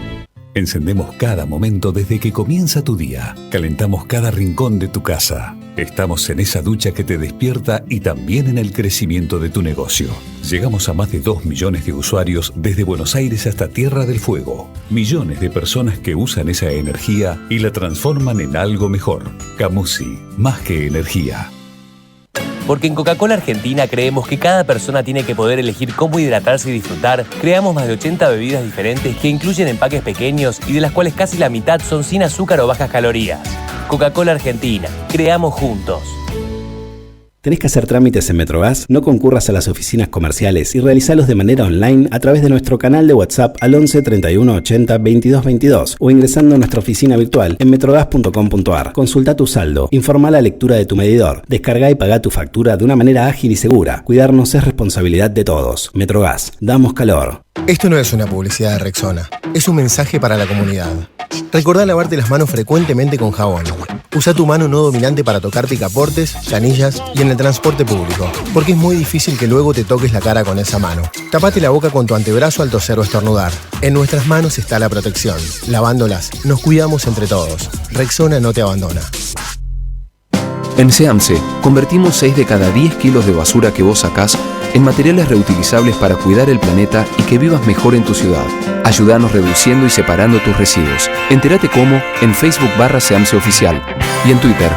Encendemos cada momento desde que comienza tu día. Calentamos cada rincón de tu casa. Estamos en esa ducha que te despierta y también en el crecimiento de tu negocio. Llegamos a más de 2 millones de usuarios desde Buenos Aires hasta Tierra del Fuego. Millones de personas que usan esa energía y la transforman en algo mejor. Camusi, más que energía. Porque en Coca-Cola Argentina creemos que cada persona tiene que poder elegir cómo hidratarse y disfrutar, creamos más de 80 bebidas diferentes que incluyen empaques pequeños y de las cuales casi la mitad son sin azúcar o bajas calorías. Coca-Cola Argentina, creamos juntos. ¿Tenés que hacer trámites en Metrogas? No concurras a las oficinas comerciales y realizalos de manera online a través de nuestro canal de WhatsApp al 11 31 80 22 22 o ingresando a nuestra oficina virtual en metrogas.com.ar. Consulta tu saldo, informa la lectura de tu medidor, descarga y paga tu factura de una manera ágil y segura. Cuidarnos es responsabilidad de todos. Metrogas, damos calor. Esto no es una publicidad de Rexona, es un mensaje para la comunidad. Recordá lavarte las manos frecuentemente con jabón. Usa tu mano no dominante para tocar picaportes, canillas y en el transporte público, porque es muy difícil que luego te toques la cara con esa mano. Tapate la boca con tu antebrazo al toser o estornudar. En nuestras manos está la protección. Lavándolas, nos cuidamos entre todos. Rexona no te abandona. En SEAMSE, convertimos 6 de cada 10 kilos de basura que vos sacás en materiales reutilizables para cuidar el planeta y que vivas mejor en tu ciudad. Ayúdanos reduciendo y separando tus residuos. Entérate cómo en Facebook /SEAMSE Oficial y en Twitter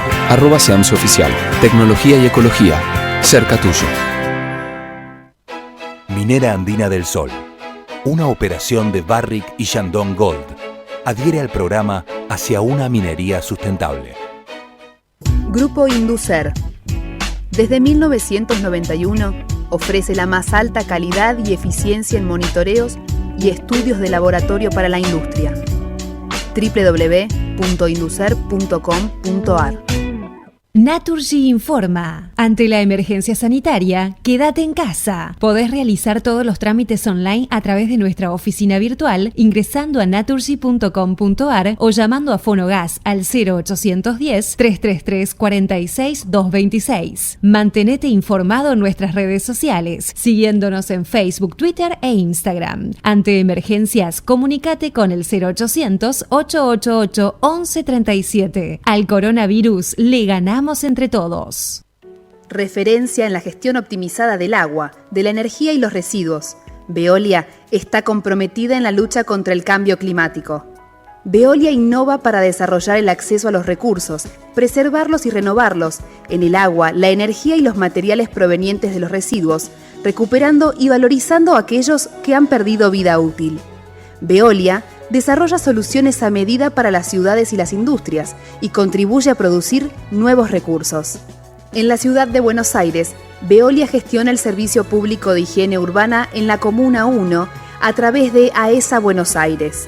@SEAMSE Oficial. Tecnología y ecología, cerca tuyo. Minera Andina del Sol, una operación de Barrick y Shandong Gold, adhiere al programa Hacia una minería sustentable. Grupo Inducer. Desde 1991 ofrece la más alta calidad y eficiencia en monitoreos y estudios de laboratorio para la industria. www.inducer.com.ar. Naturgy informa. Ante la emergencia sanitaria, quédate en casa. Podés realizar todos los trámites online a través de nuestra oficina virtual ingresando a naturgy.com.ar o llamando a Fonogas al 0810-333-46-226. Mantenete informado en nuestras redes sociales, siguiéndonos en Facebook, Twitter e Instagram. Ante emergencias, comunícate con el 0800-888-1137. Al coronavirus le ganamos entre todos. Referencia en la gestión optimizada del agua, de la energía y los residuos. Veolia está comprometida en la lucha contra el cambio climático. Veolia innova para desarrollar el acceso a los recursos, preservarlos y renovarlos, en el agua, la energía y los materiales provenientes de los residuos, recuperando y valorizando aquellos que han perdido vida útil. Veolia desarrolla soluciones a medida para las ciudades y las industrias y contribuye a producir nuevos recursos. En la ciudad de Buenos Aires, Veolia gestiona el servicio público de higiene urbana en la Comuna 1 a través de AESA Buenos Aires.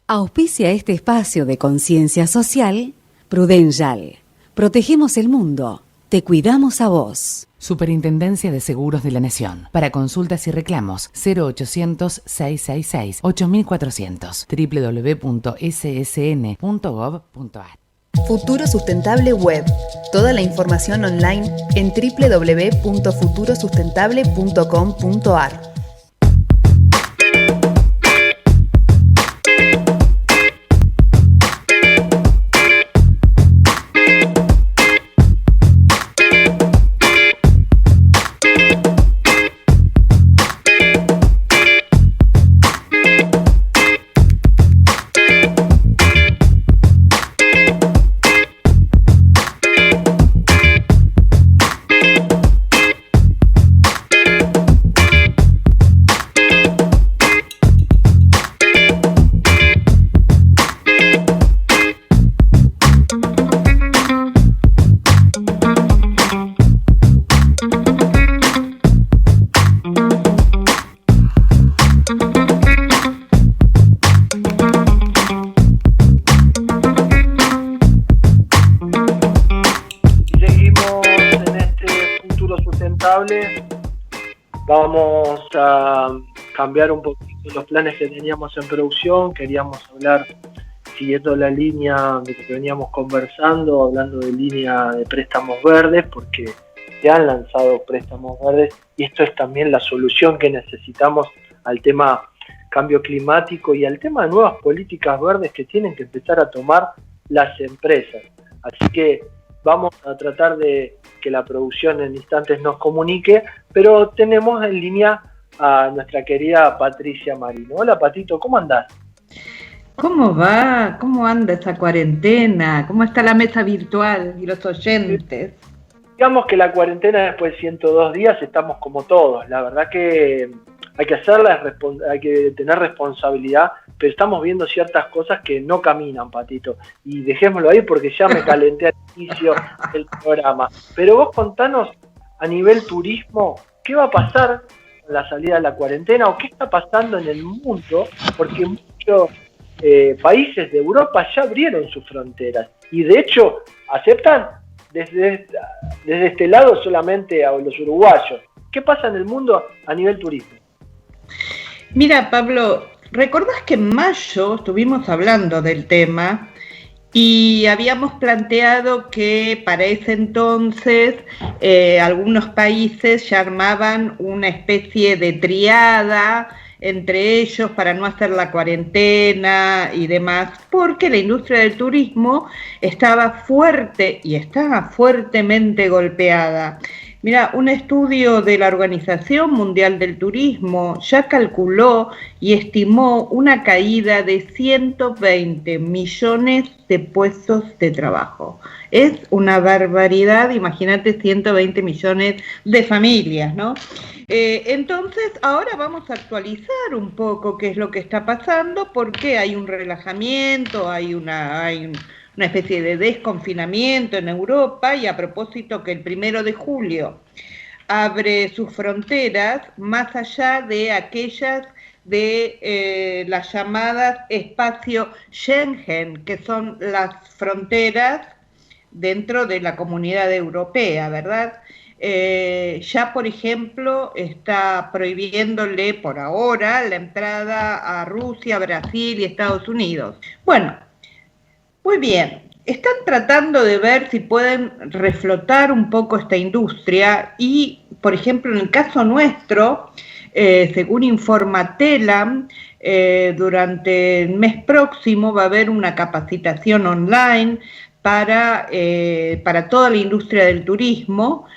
Auspicia este espacio de conciencia social Prudential. Protegemos el mundo. te cuidamos a vos. Superintendencia de Seguros de la Nación. Para consultas y reclamos, 0800-666-8400. www.ssn.gov.ar. Futuro Sustentable Web. Toda la información online en www.futurosustentable.com.ar. Vamos a cambiar un poquito los planes que teníamos en producción. Queríamos hablar, siguiendo la línea de que veníamos conversando, hablando de línea de préstamos verdes, porque se han lanzado préstamos verdes y esto es también la solución que necesitamos al tema cambio climático y al tema de nuevas políticas verdes que tienen que empezar a tomar las empresas. Así que vamos a tratar de que la producción en instantes nos comunique, pero tenemos en línea a nuestra querida Patricia Marino. Hola Patito, ¿cómo andás? ¿Cómo va? ¿Cómo anda esa cuarentena? ¿Cómo está la mesa virtual y los oyentes? Digamos que la cuarentena después de 102 días estamos como todos. La verdad que hay que hacerla, hay que tener responsabilidad, pero estamos viendo ciertas cosas que no caminan, Patito. Y dejémoslo ahí porque ya me calenté al inicio del programa. Pero vos contanos a nivel turismo, ¿qué va a pasar con la salida de la cuarentena o qué está pasando en el mundo? Porque muchos países de Europa ya abrieron sus fronteras y de hecho aceptan desde este lado solamente a los uruguayos. ¿Qué pasa en el mundo a nivel turismo? Mira, Pablo, ¿recordás que en mayo estuvimos hablando del tema y habíamos planteado que para ese entonces algunos países ya armaban una especie de triada entre ellos para no hacer la cuarentena y demás, porque la industria del turismo estaba fuerte y está fuertemente golpeada? Mira, un estudio de la Organización Mundial del Turismo ya calculó y estimó una caída de 120 millones de puestos de trabajo. Es una barbaridad, imagínate 120 millones de familias, ¿no? Entonces, ahora vamos a actualizar un poco qué es lo que está pasando, porque hay un relajamiento, hay una especie de desconfinamiento en Europa, y a propósito que el 1 de julio abre sus fronteras más allá de aquellas de las llamadas espacio Schengen, que son las fronteras dentro de la comunidad europea, ¿verdad? Ya, por ejemplo, está prohibiéndole por ahora la entrada a Rusia, Brasil y Estados Unidos. Bueno, muy bien, están tratando de ver si pueden reflotar un poco esta industria y, por ejemplo, en el caso nuestro, según informa Telam, durante el mes próximo va a haber una capacitación online para toda la industria del turismo,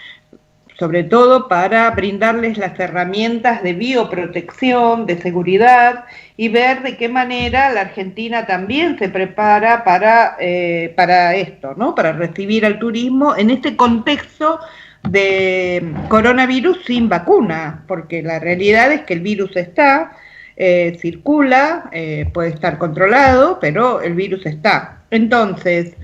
sobre todo para brindarles las herramientas de bioprotección, de seguridad, y ver de qué manera la Argentina también se prepara para esto, ¿no? Para recibir al turismo en este contexto de coronavirus sin vacuna, porque la realidad es que el virus está, circula, puede estar controlado, pero el virus está. Entonces,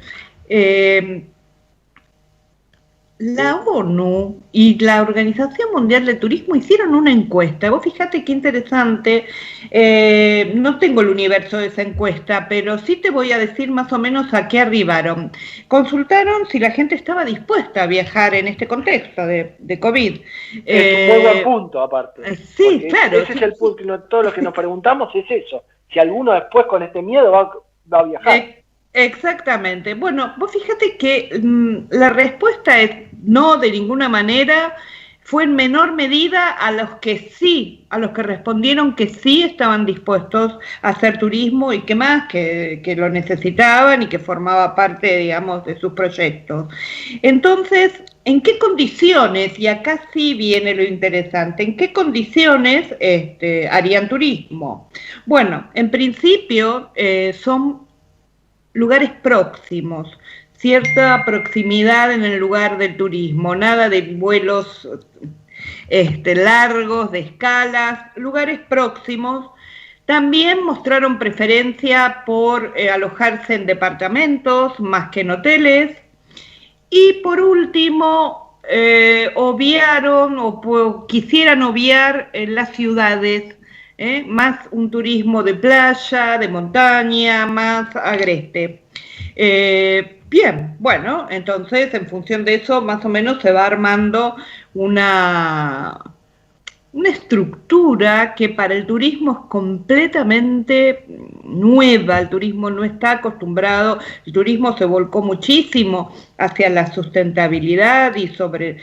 la ONU y la Organización Mundial del Turismo hicieron una encuesta. Vos fíjate qué interesante. No tengo el universo de esa encuesta, pero sí te voy a decir más o menos a qué arribaron. Consultaron si la gente estaba dispuesta a viajar en este contexto de COVID. Es un muy buen punto, aparte. Sí, porque claro. Ese es el punto, todo lo que nos preguntamos es eso. Si alguno después con este miedo va a viajar. Exactamente. Bueno, vos fíjate que la respuesta es no, de ninguna manera. Fue en menor medida a los que respondieron que sí estaban dispuestos a hacer turismo y que más, que lo necesitaban y que formaba parte, digamos, de sus proyectos. Entonces, ¿en qué condiciones? Y acá sí viene lo interesante. ¿En qué condiciones harían turismo? Bueno, en principio son lugares próximos, cierta proximidad en el lugar del turismo, nada de vuelos largos, de escalas, lugares próximos. También mostraron preferencia por alojarse en departamentos más que en hoteles. Y por último, obviaron o quisieran obviar las ciudades, más un turismo de playa, de montaña, más agreste. Bien, bueno, entonces en función de eso más o menos se va armando una estructura que para el turismo es completamente nueva. El turismo no está acostumbrado, el turismo se volcó muchísimo hacia la sustentabilidad y sobre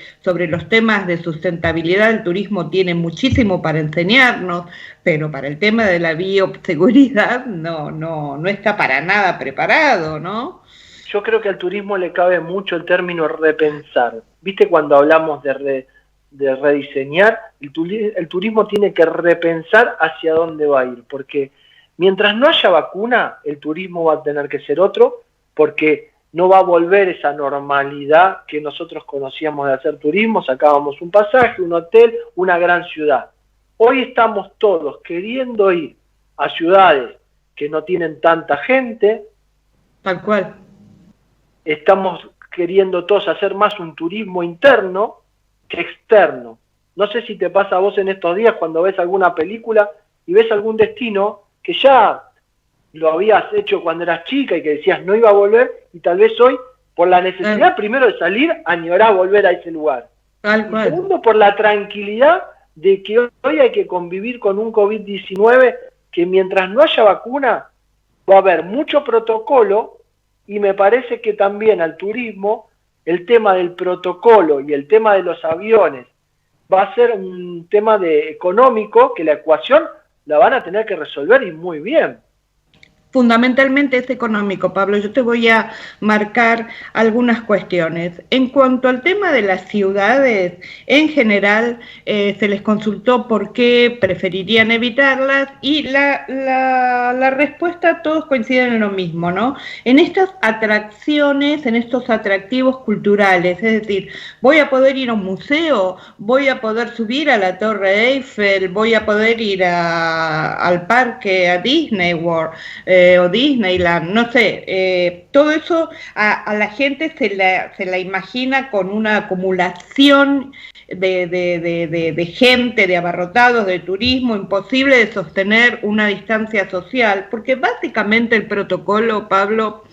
los temas de sustentabilidad el turismo tiene muchísimo para enseñarnos, pero para el tema de la bioseguridad no está para nada preparado, ¿no? Yo creo que al turismo le cabe mucho el término repensar. ¿Viste cuando hablamos de rediseñar? El turismo tiene que repensar hacia dónde va a ir, porque mientras no haya vacuna, el turismo va a tener que ser otro, porque no va a volver esa normalidad que nosotros conocíamos de hacer turismo, sacábamos un pasaje, un hotel, una gran ciudad. Hoy estamos todos queriendo ir a ciudades que no tienen tanta gente. Tal cual. Estamos queriendo todos hacer más un turismo interno que externo. No sé si te pasa a vos en estos días cuando ves alguna película y ves algún destino que ya lo habías hecho cuando eras chica y que decías no iba a volver, y tal vez hoy, por la necesidad primero de salir, añorás volver a ese lugar. Y segundo, por la tranquilidad de que hoy hay que convivir con un COVID-19 que mientras no haya vacuna va a haber mucho protocolo, y me parece que también al turismo el tema del protocolo y el tema de los aviones va a ser un tema económico que la ecuación la van a tener que resolver y muy bien. Fundamentalmente es económico, Pablo. Yo te voy a marcar algunas cuestiones. En cuanto al tema de las ciudades, en general se les consultó por qué preferirían evitarlas y la respuesta todos coinciden en lo mismo, ¿no? En estas atracciones, en estos atractivos culturales, es decir, voy a poder ir a un museo, voy a poder subir a la Torre Eiffel, voy a poder ir al parque, a Disney World, o Disneyland, no sé, todo eso a la gente se la imagina con una acumulación de gente, de abarrotados, de turismo, imposible de sostener una distancia social, porque básicamente el protocolo, Pablo,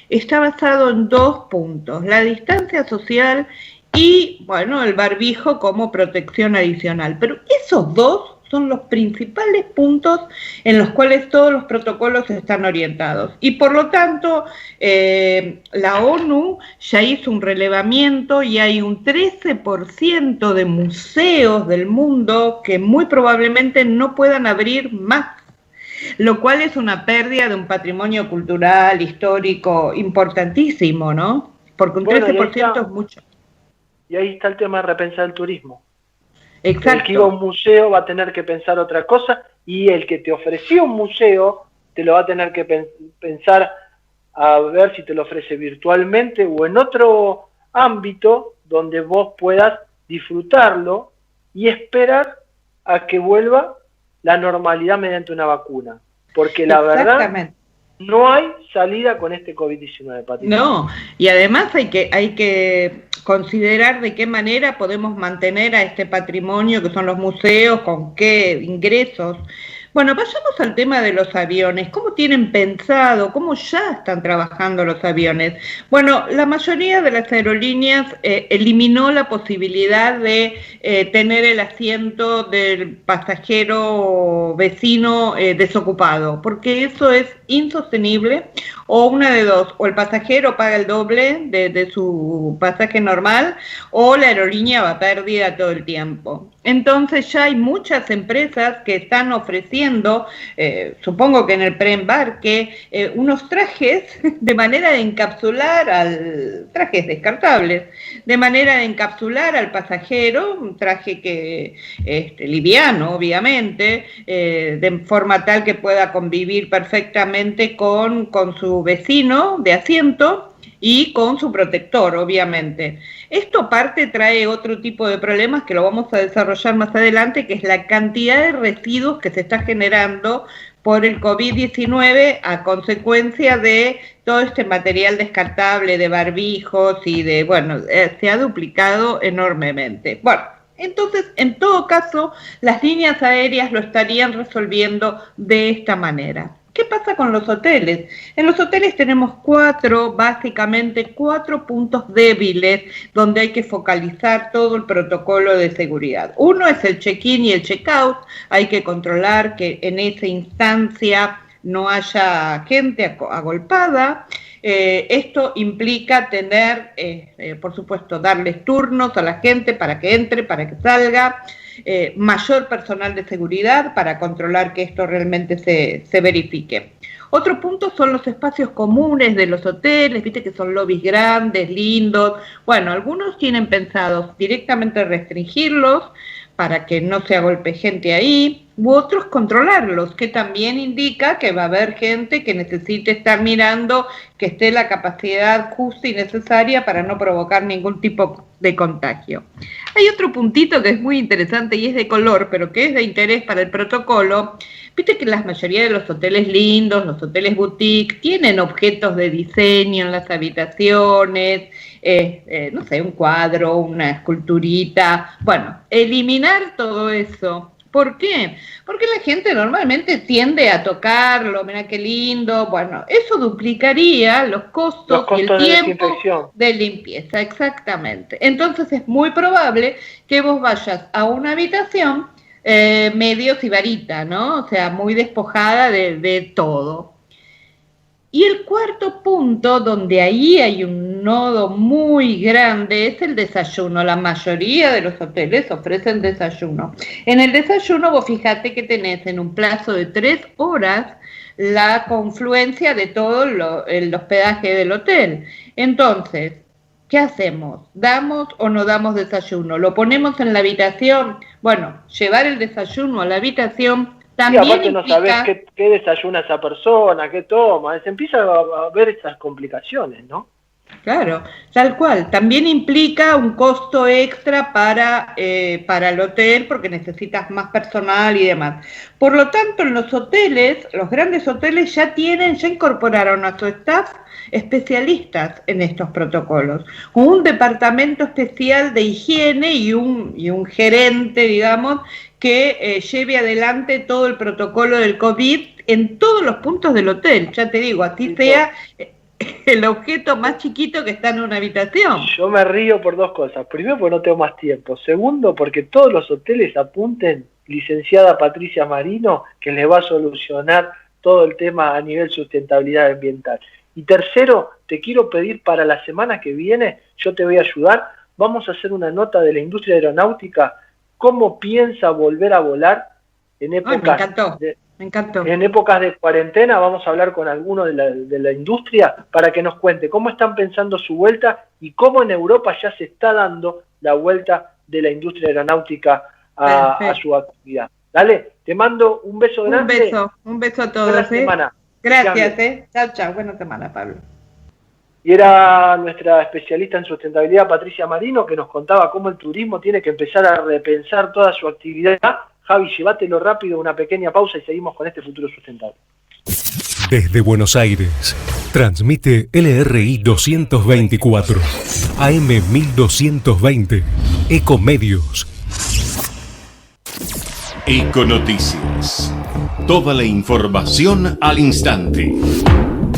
está basado en 2 puntos, la distancia social y, bueno, el barbijo como protección adicional, pero esos 2 son los principales puntos en los cuales todos los protocolos están orientados. Y por lo tanto, la ONU ya hizo un relevamiento y hay un 13% de museos del mundo que muy probablemente no puedan abrir más, lo cual es una pérdida de un patrimonio cultural, histórico, importantísimo, ¿no? Porque un 13% es mucho. Y ahí está el tema de repensar el turismo. Exacto. El que iba a un museo va a tener que pensar otra cosa y el que te ofreció un museo te lo va a tener que pensar a ver si te lo ofrece virtualmente o en otro ámbito donde vos puedas disfrutarlo y esperar a que vuelva la normalidad mediante una vacuna. Porque la verdad No hay salida con este COVID-19, Patricia. No, y además hay que considerar de qué manera podemos mantener a este patrimonio que son los museos, con qué ingresos. Bueno, vayamos al tema de los aviones. ¿Cómo tienen pensado? ¿Cómo ya están trabajando los aviones? Bueno, la mayoría de las aerolíneas eliminó la posibilidad de tener el asiento del pasajero vecino desocupado, porque eso es insostenible, o una de dos, o el pasajero paga el doble de su pasaje normal, o la aerolínea va a pérdida todo el tiempo. Entonces ya hay muchas empresas que están ofreciendo, supongo que en el preembarque, unos trajes de manera de encapsular trajes descartables, de manera de encapsular al pasajero, un traje que liviano, obviamente, de forma tal que pueda convivir perfectamente con su vecino de asiento, y con su protector, obviamente. Esto aparte trae otro tipo de problemas que lo vamos a desarrollar más adelante, que es la cantidad de residuos que se está generando por el COVID-19 a consecuencia de todo este material descartable, de barbijos y se ha duplicado enormemente. Bueno, entonces, en todo caso, las líneas aéreas lo estarían resolviendo de esta manera. ¿Qué pasa con los hoteles? En los hoteles tenemos básicamente cuatro puntos débiles donde hay que focalizar todo el protocolo de seguridad. Uno es el check-in y el check-out. Hay que controlar que en esa instancia no haya gente agolpada. Esto implica tener, por supuesto, darles turnos a la gente para que entre, para que salga. Mayor personal de seguridad para controlar que esto realmente se verifique. Otro punto son los espacios comunes de los hoteles, viste que son lobbies grandes, lindos. Bueno, algunos tienen pensados directamente restringirlos para que no se agolpe gente ahí, u otros controlarlos, que también indica que va a haber gente que necesite estar mirando que esté la capacidad justa y necesaria para no provocar ningún tipo de contagio. Hay otro puntito que es muy interesante y es de color, pero que es de interés para el protocolo. Viste que la mayoría de los hoteles lindos, los hoteles boutique, tienen objetos de diseño en las habitaciones, no sé, un cuadro, una esculturita. Bueno, eliminar todo eso. ¿Por qué? Porque la gente normalmente tiende a tocarlo, mira qué lindo. Bueno, eso duplicaría los costos y el tiempo de limpieza, exactamente. Entonces es muy probable que vos vayas a una habitación medio sibarita, ¿no? O sea, muy despojada de todo. Y el cuarto punto, donde ahí hay un nodo muy grande, es el desayuno. La mayoría de los hoteles ofrecen desayuno. En el desayuno vos fijate que tenés en un plazo de 3 horas la confluencia de todo el hospedaje del hotel. Entonces, ¿qué hacemos? ¿Damos o no damos desayuno? ¿Lo ponemos en la habitación? Bueno, llevar el desayuno a la habitación también y aparte implica... no sabés qué desayuna esa persona, qué toma, se empieza a ver esas complicaciones, ¿no? Claro, tal cual. También implica un costo extra para el hotel porque necesitas más personal y demás. Por lo tanto, en los hoteles, los grandes hoteles ya incorporaron a su staff especialistas en estos protocolos. Un departamento especial de higiene y un gerente, digamos, que lleve adelante todo el protocolo del COVID en todos los puntos del hotel. Ya te digo, así sea el objeto más chiquito que está en una habitación. Yo me río por dos cosas. Primero, porque no tengo más tiempo. Segundo, porque todos los hoteles apunten, licenciada Patricia Marino, que les va a solucionar todo el tema a nivel sustentabilidad ambiental. Y tercero, te quiero pedir para la semana que viene, yo te voy a ayudar, vamos a hacer una nota de la industria aeronáutica, cómo piensa volver a volar en épocas me encantó. En épocas de cuarentena. Vamos a hablar con alguno de la industria para que nos cuente cómo están pensando su vuelta y cómo en Europa ya se está dando la vuelta de la industria aeronáutica a su actividad. Dale, te mando un beso grande. Un beso a todos. Buena semana. Gracias. Chao. Buena semana, Pablo. Y era nuestra especialista en sustentabilidad, Patricia Marino, que nos contaba cómo el turismo tiene que empezar a repensar toda su actividad. Javi, llévatelo rápido, una pequeña pausa y seguimos con este futuro sustentable. Desde Buenos Aires, transmite LRI 224, AM 1220, Ecomedios. Econoticias. Toda la información al instante.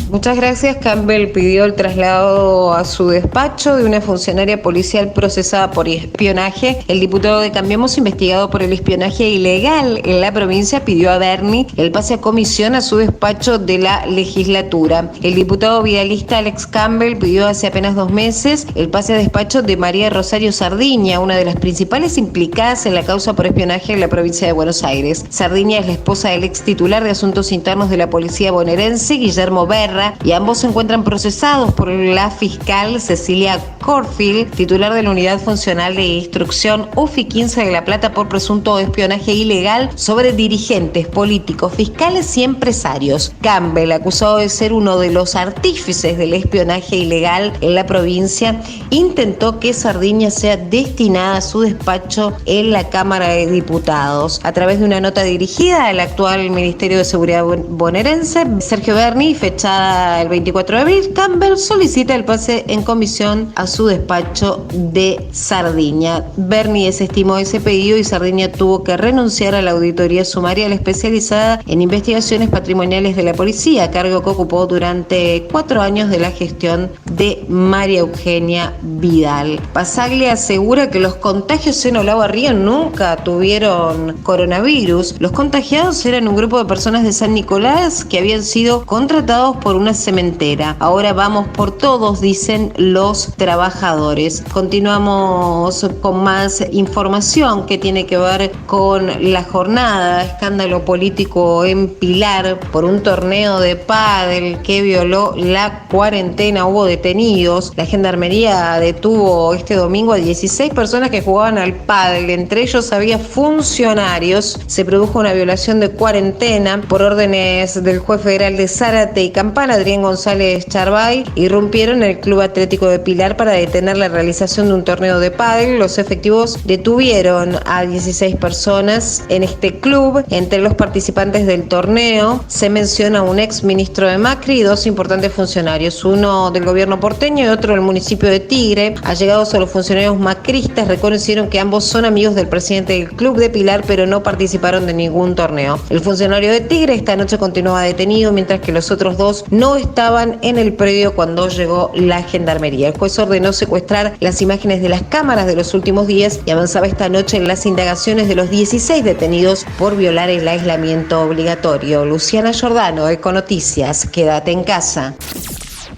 Muchas gracias. Campbell pidió el traslado a su despacho de una funcionaria policial procesada por espionaje. El diputado de Cambiemos, investigado por el espionaje ilegal en la provincia, pidió a Berni el pase a comisión a su despacho de la legislatura. El diputado vidalista Alex Campbell pidió hace apenas 2 meses el pase a despacho de María Rosario Sardiña, una de las principales implicadas en la causa por espionaje en la provincia de Buenos Aires. Sardiña es la esposa del ex titular de Asuntos Internos de la Policía bonaerense, Guillermo Berra, y ambos se encuentran procesados por la fiscal Cecilia Corfield, titular de la Unidad Funcional de Instrucción UFI 15 de La Plata, por presunto espionaje ilegal sobre dirigentes políticos, fiscales y empresarios. Campbell, acusado de ser uno de los artífices del espionaje ilegal en la provincia, intentó que Sardiña sea destinada a su despacho en la Cámara de Diputados. A través de una nota dirigida al actual Ministerio de Seguridad bonaerense, Sergio Berni, fechada el 24 de abril, Campbell solicita el pase en comisión a su despacho de Sardiña. Berni desestimó ese pedido y Sardiña tuvo que renunciar a la auditoría sumaria especializada en investigaciones patrimoniales de la policía, cargo que ocupó durante 4 años de la gestión de María Eugenia Vidal. Pasaglia asegura que los contagios en Olavarría nunca tuvieron coronavirus. Los contagiados eran un grupo de personas de San Nicolás que habían sido contratados por una cementera. Ahora vamos por todos, dicen los trabajadores. Continuamos con más información que tiene que ver con la jornada. Escándalo político en Pilar por un torneo de pádel que violó la cuarentena. Hubo detenidos. La gendarmería detuvo este domingo a 16 personas que jugaban al pádel. Entre ellos había funcionarios. Se produjo una violación de cuarentena por órdenes del juez federal de Zárate y Campana, Adrián González Charbay. Irrumpieron el Club Atlético de Pilar para detener la realización de un torneo de pádel. Los efectivos detuvieron a 16 personas en este club. Entre los participantes del torneo se menciona un ex ministro de Macri y 2 importantes funcionarios, uno del gobierno porteño y otro del municipio de Tigre. Allegados a los funcionarios macristas reconocieron que ambos son amigos del presidente del club de Pilar, pero no participaron de ningún torneo. El funcionario de Tigre esta noche continuaba detenido, mientras que los otros 2 no estaban en el predio cuando llegó la gendarmería. El juez ordenó secuestrar las imágenes de las cámaras de los últimos días y avanzaba esta noche en las indagaciones de los 16 detenidos por violar el aislamiento obligatorio. Luciana Giordano, Econoticias. Quédate en casa.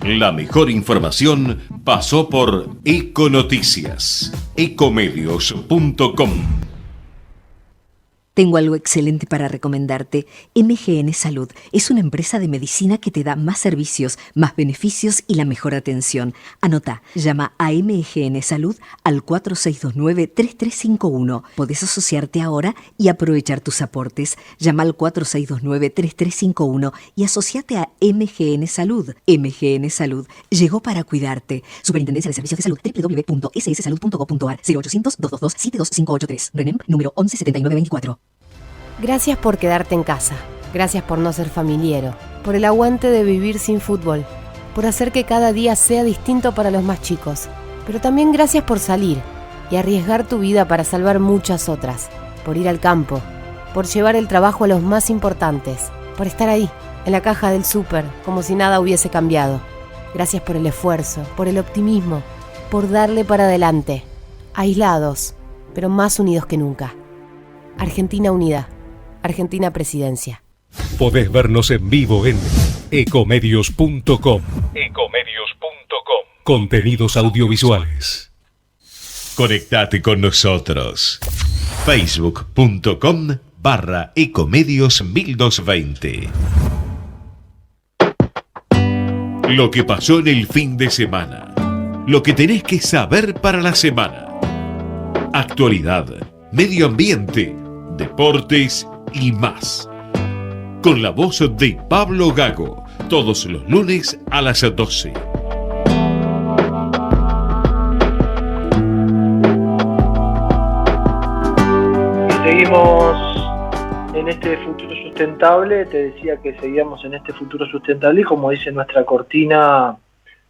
La mejor información pasó por Econoticias. Ecomedios.com. Tengo algo excelente para recomendarte. MGN Salud es una empresa de medicina que te da más servicios, más beneficios y la mejor atención. Anota, llama a MGN Salud al 4629-3351. Podés asociarte ahora y aprovechar tus aportes. Llama al 4629-3351 y asociate a MGN Salud. MGN Salud llegó para cuidarte. Superintendencia de Servicios de Salud, www.sssalud.gov.ar, 0800-222-72583. RENEM, número 117924. Gracias por quedarte en casa. Gracias por no ser familiero. Por el aguante de vivir sin fútbol. Por hacer que cada día sea distinto para los más chicos. Pero también gracias por salir y arriesgar tu vida para salvar muchas otras. Por ir al campo. Por llevar el trabajo a los más importantes. Por estar ahí, en la caja del súper, como si nada hubiese cambiado. Gracias por el esfuerzo, por el optimismo, por darle para adelante. Aislados, pero más unidos que nunca. Argentina unida. Argentina Presidencia. Podés vernos en vivo en ecomedios.com. Contenidos audiovisuales. Conectate con nosotros. Facebook.com/Ecomedios1220. Lo que pasó en el fin de semana. Lo que tenés que saber para la semana. Actualidad, medio ambiente, deportes y más. Con la voz de Pablo Gago, todos los lunes a las 12. Seguimos en en este futuro sustentable, te decía que seguíamos en este futuro sustentable y como dice nuestra cortina,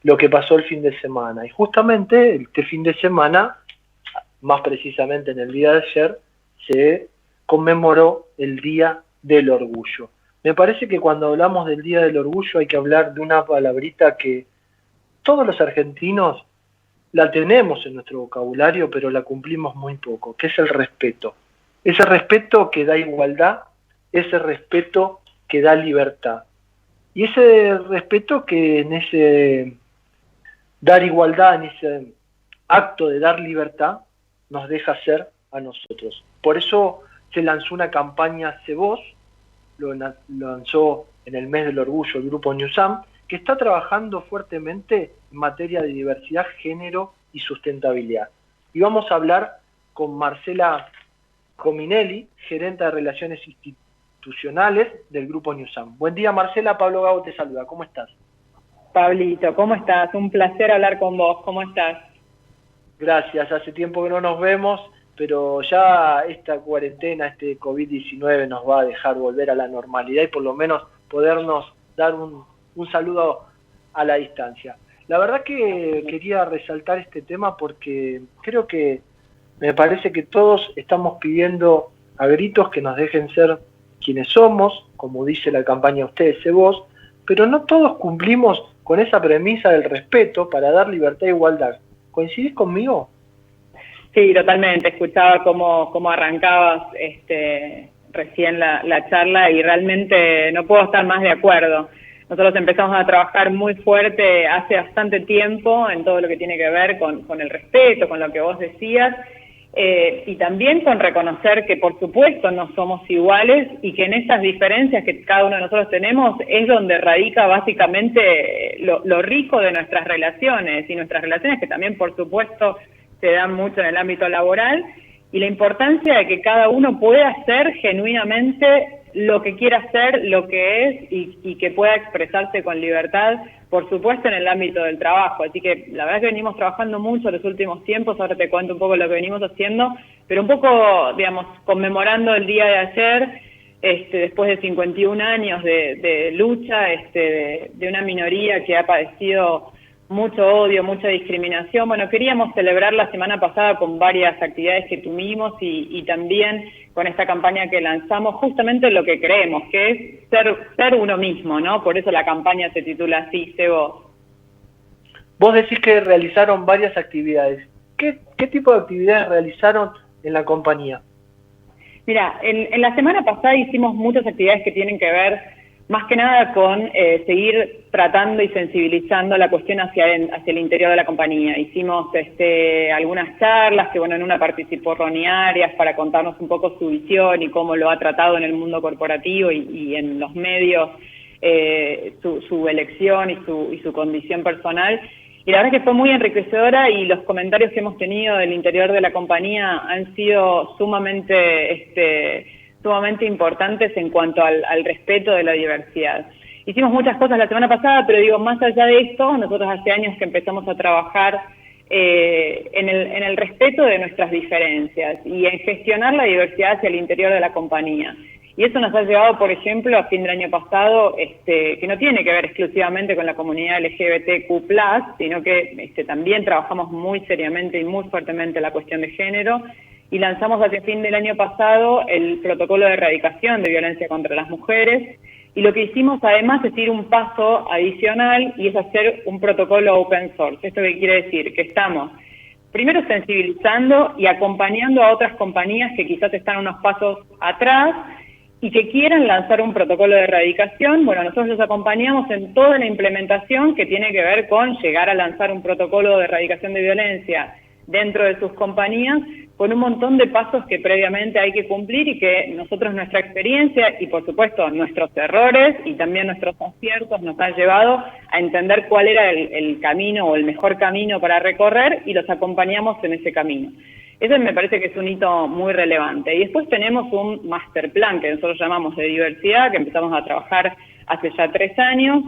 lo que pasó el fin de semana. Y justamente este fin de semana, más precisamente en el día de ayer, se conmemoró el Día del Orgullo. Me parece que cuando hablamos del Día del Orgullo hay que hablar de una palabrita que todos los argentinos la tenemos en nuestro vocabulario, pero la cumplimos muy poco, que es el respeto. Ese respeto que da igualdad, ese respeto que da libertad. Y ese respeto que en ese dar igualdad, en ese acto de dar libertad, nos deja ser a nosotros. Por eso se lanzó una campaña Ce Vos, lo lanzó en el mes del orgullo el grupo Newsam, que está trabajando fuertemente en materia de diversidad, género y sustentabilidad. Y vamos a hablar con Marcela Cominelli, gerente de Relaciones Institucionales del grupo Newsam. Buen día, Marcela. Pablo Gago te saluda. ¿Cómo estás? Pablito, ¿cómo estás? Un placer hablar con vos. ¿Cómo estás? Gracias. Hace tiempo que no nos vemos, pero ya esta cuarentena, este COVID-19 nos va a dejar volver a la normalidad y por lo menos podernos dar un saludo a la distancia. La verdad que quería resaltar este tema porque creo que me parece que todos estamos pidiendo a gritos que nos dejen ser quienes somos, como dice la campaña Ustedes Se Vos, pero no todos cumplimos con esa premisa del respeto para dar libertad e igualdad. ¿Coincidís conmigo? Sí, totalmente. Escuchaba cómo arrancabas recién la charla y realmente no puedo estar más de acuerdo. Nosotros empezamos a trabajar muy fuerte hace bastante tiempo en todo lo que tiene que ver con el respeto, con lo que vos decías, y también con reconocer que por supuesto no somos iguales y que en esas diferencias que cada uno de nosotros tenemos es donde radica básicamente lo rico de nuestras relaciones, y nuestras relaciones que también por supuesto se dan mucho en el ámbito laboral, y la importancia de que cada uno pueda hacer genuinamente lo que quiera hacer, lo que es, y que pueda expresarse con libertad, por supuesto en el ámbito del trabajo. Así que la verdad es que venimos trabajando mucho en los últimos tiempos, ahora te cuento un poco lo que venimos haciendo, pero un poco, digamos, conmemorando el día de ayer, después de 51 años de lucha, de una minoría que ha padecido mucho odio, mucha discriminación. Bueno, queríamos celebrar la semana pasada con varias actividades que tuvimos y también con esta campaña que lanzamos, justamente lo que creemos, que es ser uno mismo, ¿no? Por eso la campaña se titula así, Ce Vos. Vos decís que realizaron varias actividades. ¿Qué tipo de actividades realizaron en la compañía? Mira, en la semana pasada hicimos muchas actividades que tienen que ver más que nada con seguir tratando y sensibilizando la cuestión hacia el interior de la compañía. Hicimos algunas charlas, que bueno, en una participó Ronnie Arias para contarnos un poco su visión y cómo lo ha tratado en el mundo corporativo y en los medios, su elección y su condición personal. Y la verdad es que fue muy enriquecedora y los comentarios que hemos tenido del interior de la compañía han sido sumamente importantes en cuanto al respeto de la diversidad. Hicimos muchas cosas la semana pasada, pero digo, más allá de esto, nosotros hace años que empezamos a trabajar en el respeto de nuestras diferencias y en gestionar la diversidad hacia el interior de la compañía. Y eso nos ha llevado, por ejemplo, a fin del año pasado, que no tiene que ver exclusivamente con la comunidad LGBTQ+, sino que también trabajamos muy seriamente y muy fuertemente la cuestión de género, y lanzamos hacia fin del año pasado el protocolo de erradicación de violencia contra las mujeres, y lo que hicimos además es ir un paso adicional y es hacer un protocolo open source. ¿Esto qué quiere decir? Que estamos primero sensibilizando y acompañando a otras compañías que quizás están unos pasos atrás y que quieran lanzar un protocolo de erradicación. Bueno, nosotros los acompañamos en toda la implementación que tiene que ver con llegar a lanzar un protocolo de erradicación de violencia dentro de sus compañías, con un montón de pasos que previamente hay que cumplir y que nosotros, nuestra experiencia y por supuesto nuestros errores y también nuestros aciertos nos han llevado a entender cuál era el camino o el mejor camino para recorrer y los acompañamos en ese camino. Eso me parece que es un hito muy relevante. Y después tenemos un master plan que nosotros llamamos de diversidad, que empezamos a trabajar hace ya 3 años,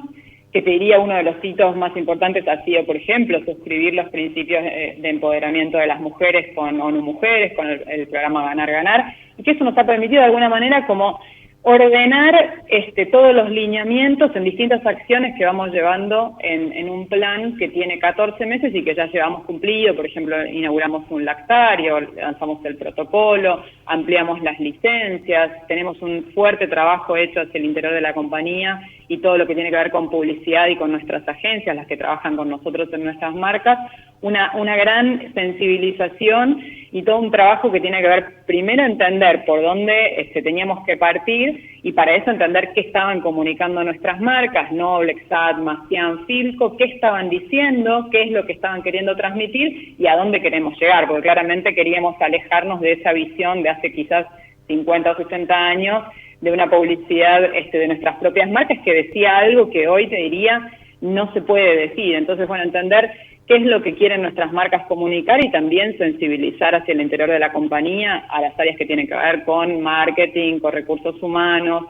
que te diría uno de los hitos más importantes ha sido, por ejemplo, suscribir los principios de empoderamiento de las mujeres con ONU Mujeres, con el programa Ganar Ganar, y que eso nos ha permitido de alguna manera como ordenar todos los lineamientos en distintas acciones que vamos llevando en un plan que tiene 14 meses y que ya llevamos cumplido. Por ejemplo, inauguramos un lactario, lanzamos el protocolo, ampliamos las licencias, tenemos un fuerte trabajo hecho hacia el interior de la compañía y todo lo que tiene que ver con publicidad y con nuestras agencias, las que trabajan con nosotros en nuestras marcas, una gran sensibilización y todo un trabajo que tiene que ver, primero, entender por dónde teníamos que partir, y para eso entender qué estaban comunicando nuestras marcas, Noblex, Atma, Cian, Filco, qué estaban diciendo, qué es lo que estaban queriendo transmitir y a dónde queremos llegar, porque claramente queríamos alejarnos de esa visión de hace quizás 50 o 60 años, de una publicidad de nuestras propias marcas que decía algo que hoy, te diría, no se puede decir. Entonces, bueno, entender qué es lo que quieren nuestras marcas comunicar y también sensibilizar hacia el interior de la compañía a las áreas que tienen que ver con marketing, con recursos humanos,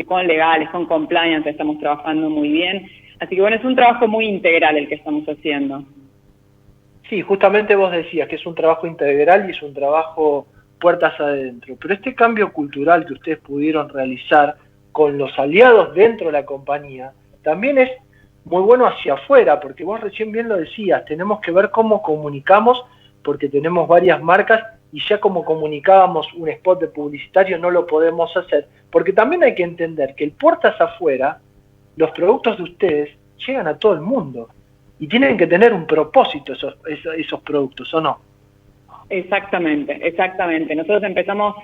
con legales, con compliance, estamos trabajando muy bien. Así que bueno, es un trabajo muy integral el que estamos haciendo. Sí, justamente vos decías que es un trabajo integral y es un trabajo puertas adentro, pero este cambio cultural que ustedes pudieron realizar con los aliados dentro de la compañía también es muy bueno hacia afuera, porque vos recién bien lo decías, tenemos que ver cómo comunicamos, porque tenemos varias marcas y ya como comunicábamos un spot de publicitario no lo podemos hacer, porque también hay que entender que el puertas afuera, los productos de ustedes llegan a todo el mundo y tienen que tener un propósito esos productos, ¿o no? Exactamente. Nosotros empezamos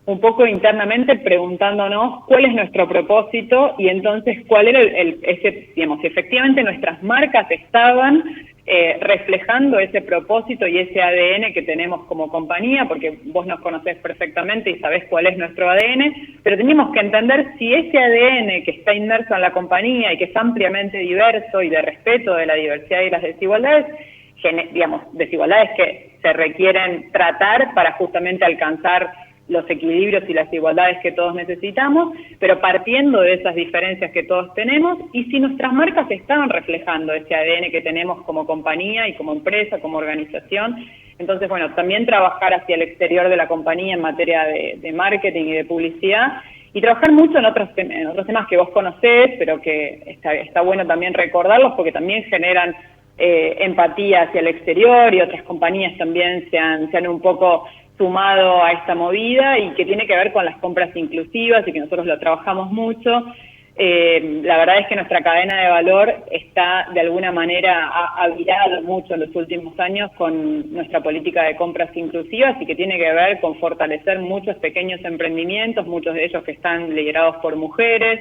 un poco internamente preguntándonos cuál es nuestro propósito y entonces cuál era si efectivamente nuestras marcas estaban reflejando ese propósito y ese ADN que tenemos como compañía, porque vos nos conocés perfectamente y sabés cuál es nuestro ADN, pero teníamos que entender si ese ADN que está inmerso en la compañía y que es ampliamente diverso y de respeto de la diversidad y las desigualdades, desigualdades que se requieren tratar para justamente alcanzar los equilibrios y las igualdades que todos necesitamos, pero partiendo de esas diferencias que todos tenemos, y si nuestras marcas estaban reflejando ese ADN que tenemos como compañía y como empresa, como organización. Entonces, bueno, también trabajar hacia el exterior de la compañía en materia de marketing y de publicidad, y trabajar mucho en otros temas que vos conocés, pero que está bueno también recordarlos, porque también generan empatía hacia el exterior, y otras compañías también se han un poco sumado a esta movida, y que tiene que ver con las compras inclusivas y que nosotros lo trabajamos mucho. La verdad es que nuestra cadena de valor está de alguna manera ha virado mucho en los últimos años con nuestra política de compras inclusivas, y que tiene que ver con fortalecer muchos pequeños emprendimientos, muchos de ellos que están liderados por mujeres,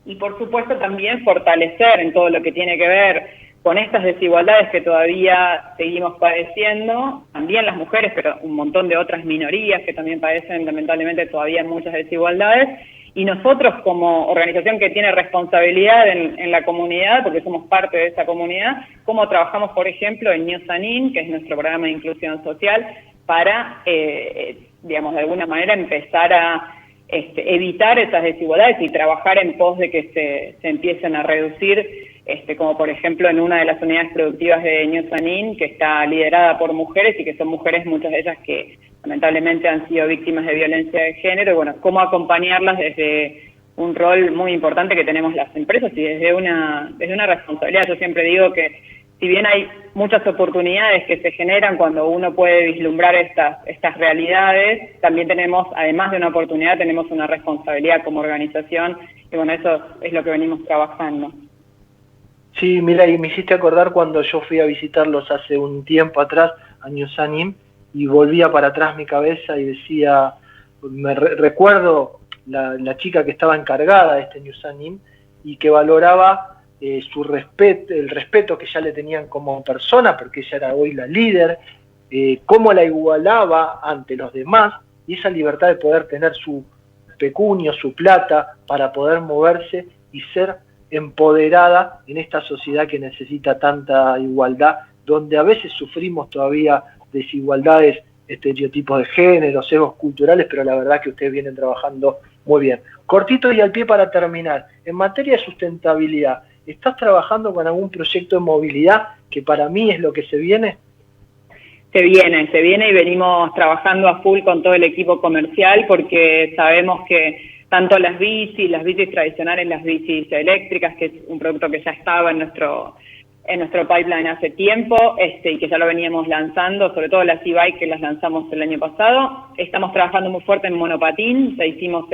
y por supuesto también fortalecer en todo lo que tiene que ver con estas desigualdades que todavía seguimos padeciendo, también las mujeres, pero un montón de otras minorías que también padecen lamentablemente todavía muchas desigualdades, y nosotros como organización que tiene responsabilidad en la comunidad, porque somos parte de esa comunidad, cómo trabajamos, por ejemplo, en New Sanin, que es nuestro programa de inclusión social, para, de alguna manera empezar a evitar esas desigualdades y trabajar en pos de que se empiecen a reducir, como por ejemplo en una de las unidades productivas de New Sanin, que está liderada por mujeres, y que son mujeres, muchas de ellas que lamentablemente han sido víctimas de violencia de género, y bueno, cómo acompañarlas desde un rol muy importante que tenemos las empresas y desde una responsabilidad. Yo siempre digo que si bien hay muchas oportunidades que se generan cuando uno puede vislumbrar estas realidades, también tenemos, además de una oportunidad, tenemos una responsabilidad como organización, y bueno, eso es lo que venimos trabajando. Sí, mira, y me hiciste acordar cuando yo fui a visitarlos hace un tiempo atrás a New Sanin, y volvía para atrás mi cabeza y decía, recuerdo la chica que estaba encargada de este New Sanin y que valoraba el respeto que ya le tenían como persona, porque ella era hoy la líder, cómo la igualaba ante los demás, y esa libertad de poder tener su pecunio, su plata, para poder moverse y ser empoderada en esta sociedad que necesita tanta igualdad, donde a veces sufrimos todavía desigualdades, estereotipos de género, sesgos culturales, pero la verdad que ustedes vienen trabajando muy bien. Cortito y al pie para terminar, en materia de sustentabilidad, ¿estás trabajando con algún proyecto de movilidad que para mí es lo que se viene? Se viene y venimos trabajando a full con todo el equipo comercial porque sabemos que tanto las bicis tradicionales, las bicis eléctricas, que es un producto que ya estaba en nuestro pipeline hace tiempo y que ya lo veníamos lanzando, sobre todo las e-bike que las lanzamos el año pasado. Estamos trabajando muy fuerte en monopatín, ya hicimos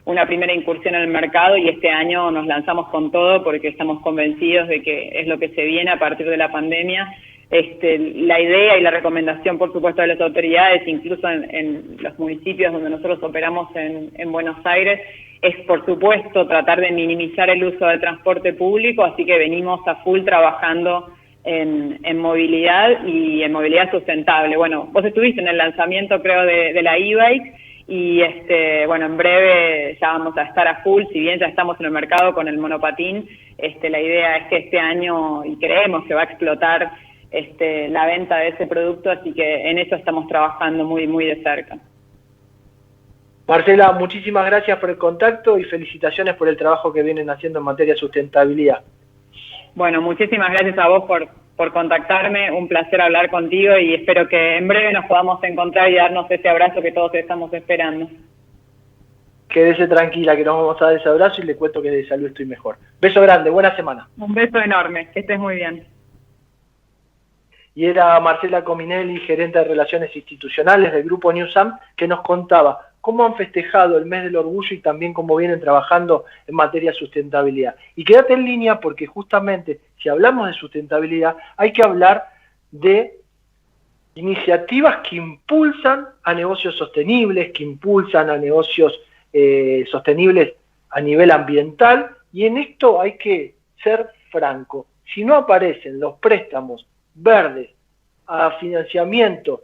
una primera incursión en el mercado y este año nos lanzamos con todo porque estamos convencidos de que es lo que se viene a partir de la pandemia. La idea y la recomendación, por supuesto, de las autoridades, incluso en los municipios donde nosotros operamos en Buenos Aires, es, por supuesto, tratar de minimizar el uso del transporte público, así que venimos a full trabajando en movilidad y en movilidad sustentable. Bueno, vos estuviste en el lanzamiento, creo, de la e-bike y, en breve ya vamos a estar a full, si bien ya estamos en el mercado con el monopatín, la idea es que este año, y creemos que va a explotar la venta de ese producto, así que en eso estamos trabajando muy, muy de cerca. Marcela, muchísimas gracias por el contacto y felicitaciones por el trabajo que vienen haciendo en materia de sustentabilidad. Bueno, muchísimas gracias a vos por contactarme, un placer hablar contigo y espero que en breve nos podamos encontrar y darnos ese abrazo que todos estamos esperando. Quédese tranquila que nos vamos a dar ese abrazo y le cuento que de salud estoy mejor. Beso grande, buena semana. Un beso enorme, que estés muy bien. Y era Marcela Cominelli, gerente de Relaciones Institucionales del Grupo Newsam, que nos contaba cómo han festejado el mes del orgullo y también cómo vienen trabajando en materia de sustentabilidad. Y quédate en línea porque justamente si hablamos de sustentabilidad hay que hablar de iniciativas que impulsan a negocios sostenibles, que impulsan a negocios sostenibles a nivel ambiental, y en esto hay que ser franco. Si no aparecen los préstamos verdes a financiamiento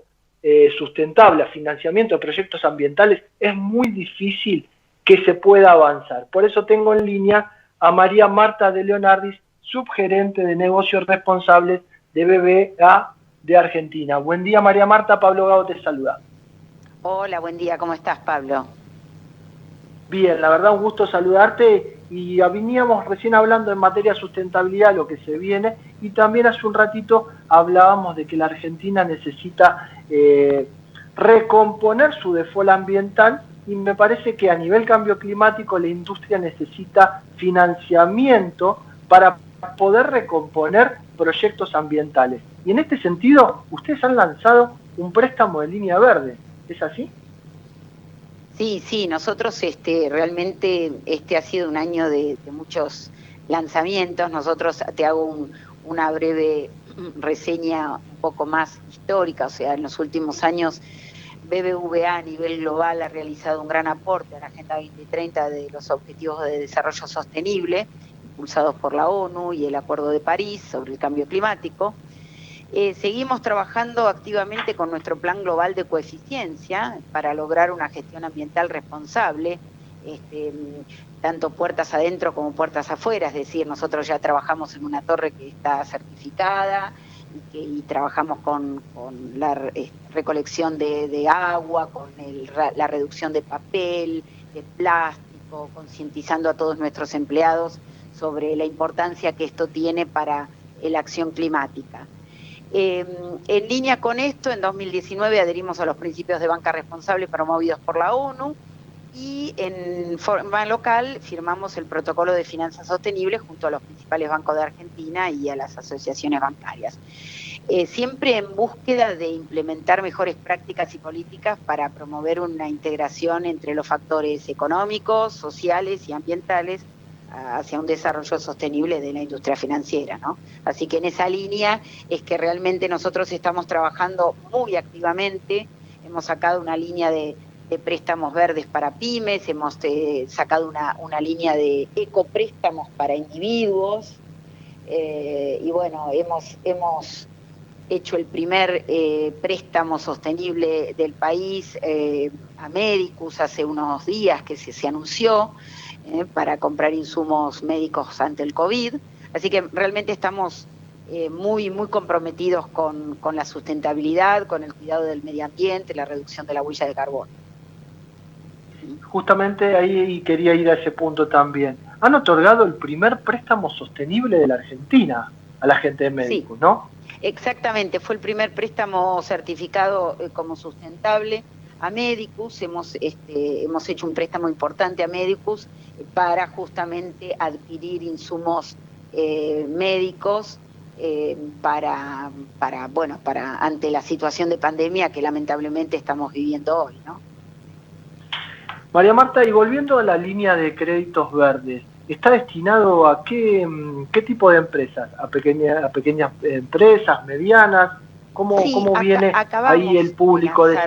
sustentable, a financiamiento de proyectos ambientales, es muy difícil que se pueda avanzar. Por eso tengo en línea a María Marta de Leonardis, subgerente de negocios responsables de BBVA de Argentina. Buen día, María Marta. Pablo Gago te saluda. Hola, buen día. ¿Cómo estás, Pablo? Bien, la verdad un gusto saludarte, y veníamos recién hablando en materia de sustentabilidad, lo que se viene, y también hace un ratito hablábamos de que la Argentina necesita recomponer su default ambiental, y me parece que a nivel cambio climático la industria necesita financiamiento para poder recomponer proyectos ambientales. Y en este sentido, ustedes han lanzado un préstamo de línea verde, ¿es así? Sí, nosotros realmente ha sido un año de muchos lanzamientos. Nosotros, te hago una breve reseña un poco más histórica, o sea, en los últimos años BBVA a nivel global ha realizado un gran aporte a la Agenda 2030 de los Objetivos de Desarrollo Sostenible, impulsados por la ONU y el Acuerdo de París sobre el cambio climático. Seguimos trabajando activamente con nuestro plan global de coeficiencia para lograr una gestión ambiental responsable, tanto puertas adentro como puertas afuera, es decir, nosotros ya trabajamos en una torre que está certificada y trabajamos con la recolección de agua, con la reducción de papel, de plástico, concientizando a todos nuestros empleados sobre la importancia que esto tiene para la acción climática. En línea con esto, en 2019 adherimos a los principios de banca responsable promovidos por la ONU y en forma local firmamos el protocolo de finanzas sostenibles junto a los principales bancos de Argentina y a las asociaciones bancarias. Siempre en búsqueda de implementar mejores prácticas y políticas para promover una integración entre los factores económicos, sociales y ambientales hacia un desarrollo sostenible de la industria financiera, ¿no? Así que en esa línea es que realmente nosotros estamos trabajando muy activamente. Hemos sacado una línea de préstamos verdes para pymes, hemos sacado una línea de ecopréstamos para individuos, y bueno, hemos hecho el primer préstamo sostenible del país a Medicus hace unos días que se anunció, para comprar insumos médicos ante el COVID. Así que realmente estamos muy comprometidos con la sustentabilidad, con el cuidado del medio ambiente, la reducción de la huella de carbono. Justamente ahí quería ir a ese punto también. Han otorgado el primer préstamo sostenible de la Argentina a la gente de Medicus, sí, ¿no? Exactamente, fue el primer préstamo certificado como sustentable a Medicus. Hemos hecho un préstamo importante a Medicus para justamente adquirir insumos médicos para ante la situación de pandemia que lamentablemente estamos viviendo hoy, ¿no? María Marta, y volviendo a la línea de créditos verdes, ¿está destinado a qué tipo de empresas? ¿A pequeñas empresas, medianas? ¿Cómo viene ahí el público de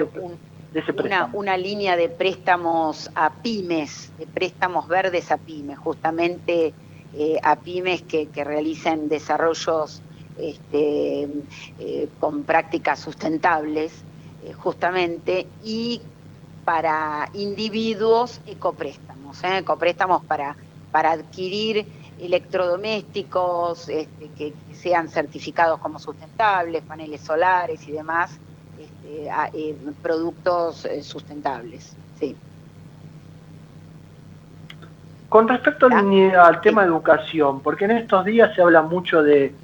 ese préstamo? Una línea de préstamos a pymes, de préstamos verdes a pymes, justamente a pymes que realizan desarrollos con prácticas sustentables, justamente, y para individuos ecopréstamos para adquirir electrodomésticos que sean certificados como sustentables, paneles solares y demás, productos sustentables, sí. Con respecto al tema de educación, porque en estos días se habla mucho de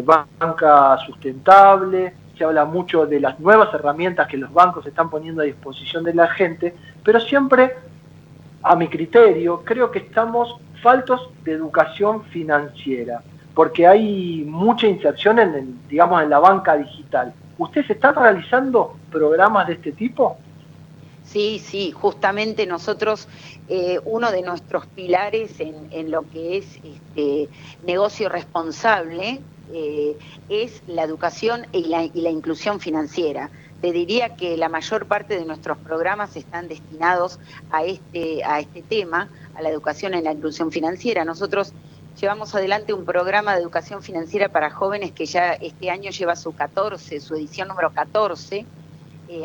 banca sustentable, se habla mucho de las nuevas herramientas que los bancos están poniendo a disposición de la gente, pero siempre, a mi criterio, creo que estamos faltos de educación financiera, porque hay mucha inserción en la banca digital. ¿Ustedes están realizando programas de este tipo? Sí, justamente nosotros, uno de nuestros pilares en lo que es negocio responsable es la educación y la inclusión financiera. Te diría que la mayor parte de nuestros programas están destinados a este tema, a la educación y la inclusión financiera. Nosotros llevamos adelante un programa de educación financiera para jóvenes que ya este año lleva su edición número 14.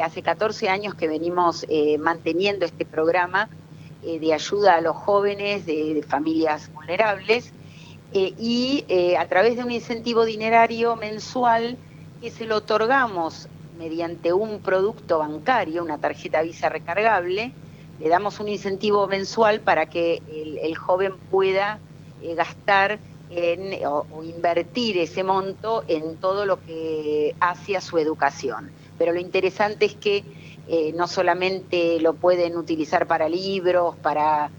Hace 14 años que venimos manteniendo este programa de ayuda a los jóvenes de familias vulnerables y a través de un incentivo dinerario mensual que se lo otorgamos mediante un producto bancario, una tarjeta Visa recargable. Le damos un incentivo mensual para que el joven pueda gastar o invertir ese monto en todo lo que hace a su educación. Pero lo interesante es que no solamente lo pueden utilizar para libros, para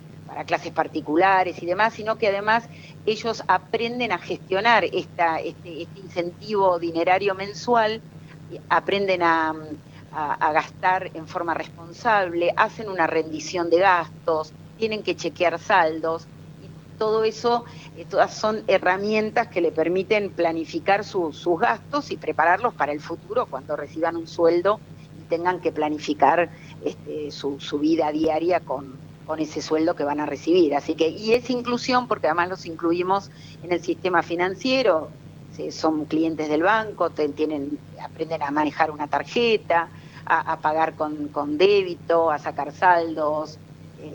clases particulares y demás, sino que además ellos aprenden a gestionar este incentivo dinerario mensual, aprenden a gastar en forma responsable, hacen una rendición de gastos, tienen que chequear saldos. Todo eso, todas son herramientas que le permiten planificar sus gastos y prepararlos para el futuro cuando reciban un sueldo y tengan que planificar su vida diaria con ese sueldo que van a recibir. Así que, y es inclusión porque además los incluimos en el sistema financiero, son clientes del banco, aprenden a manejar una tarjeta, a pagar con débito, a sacar saldos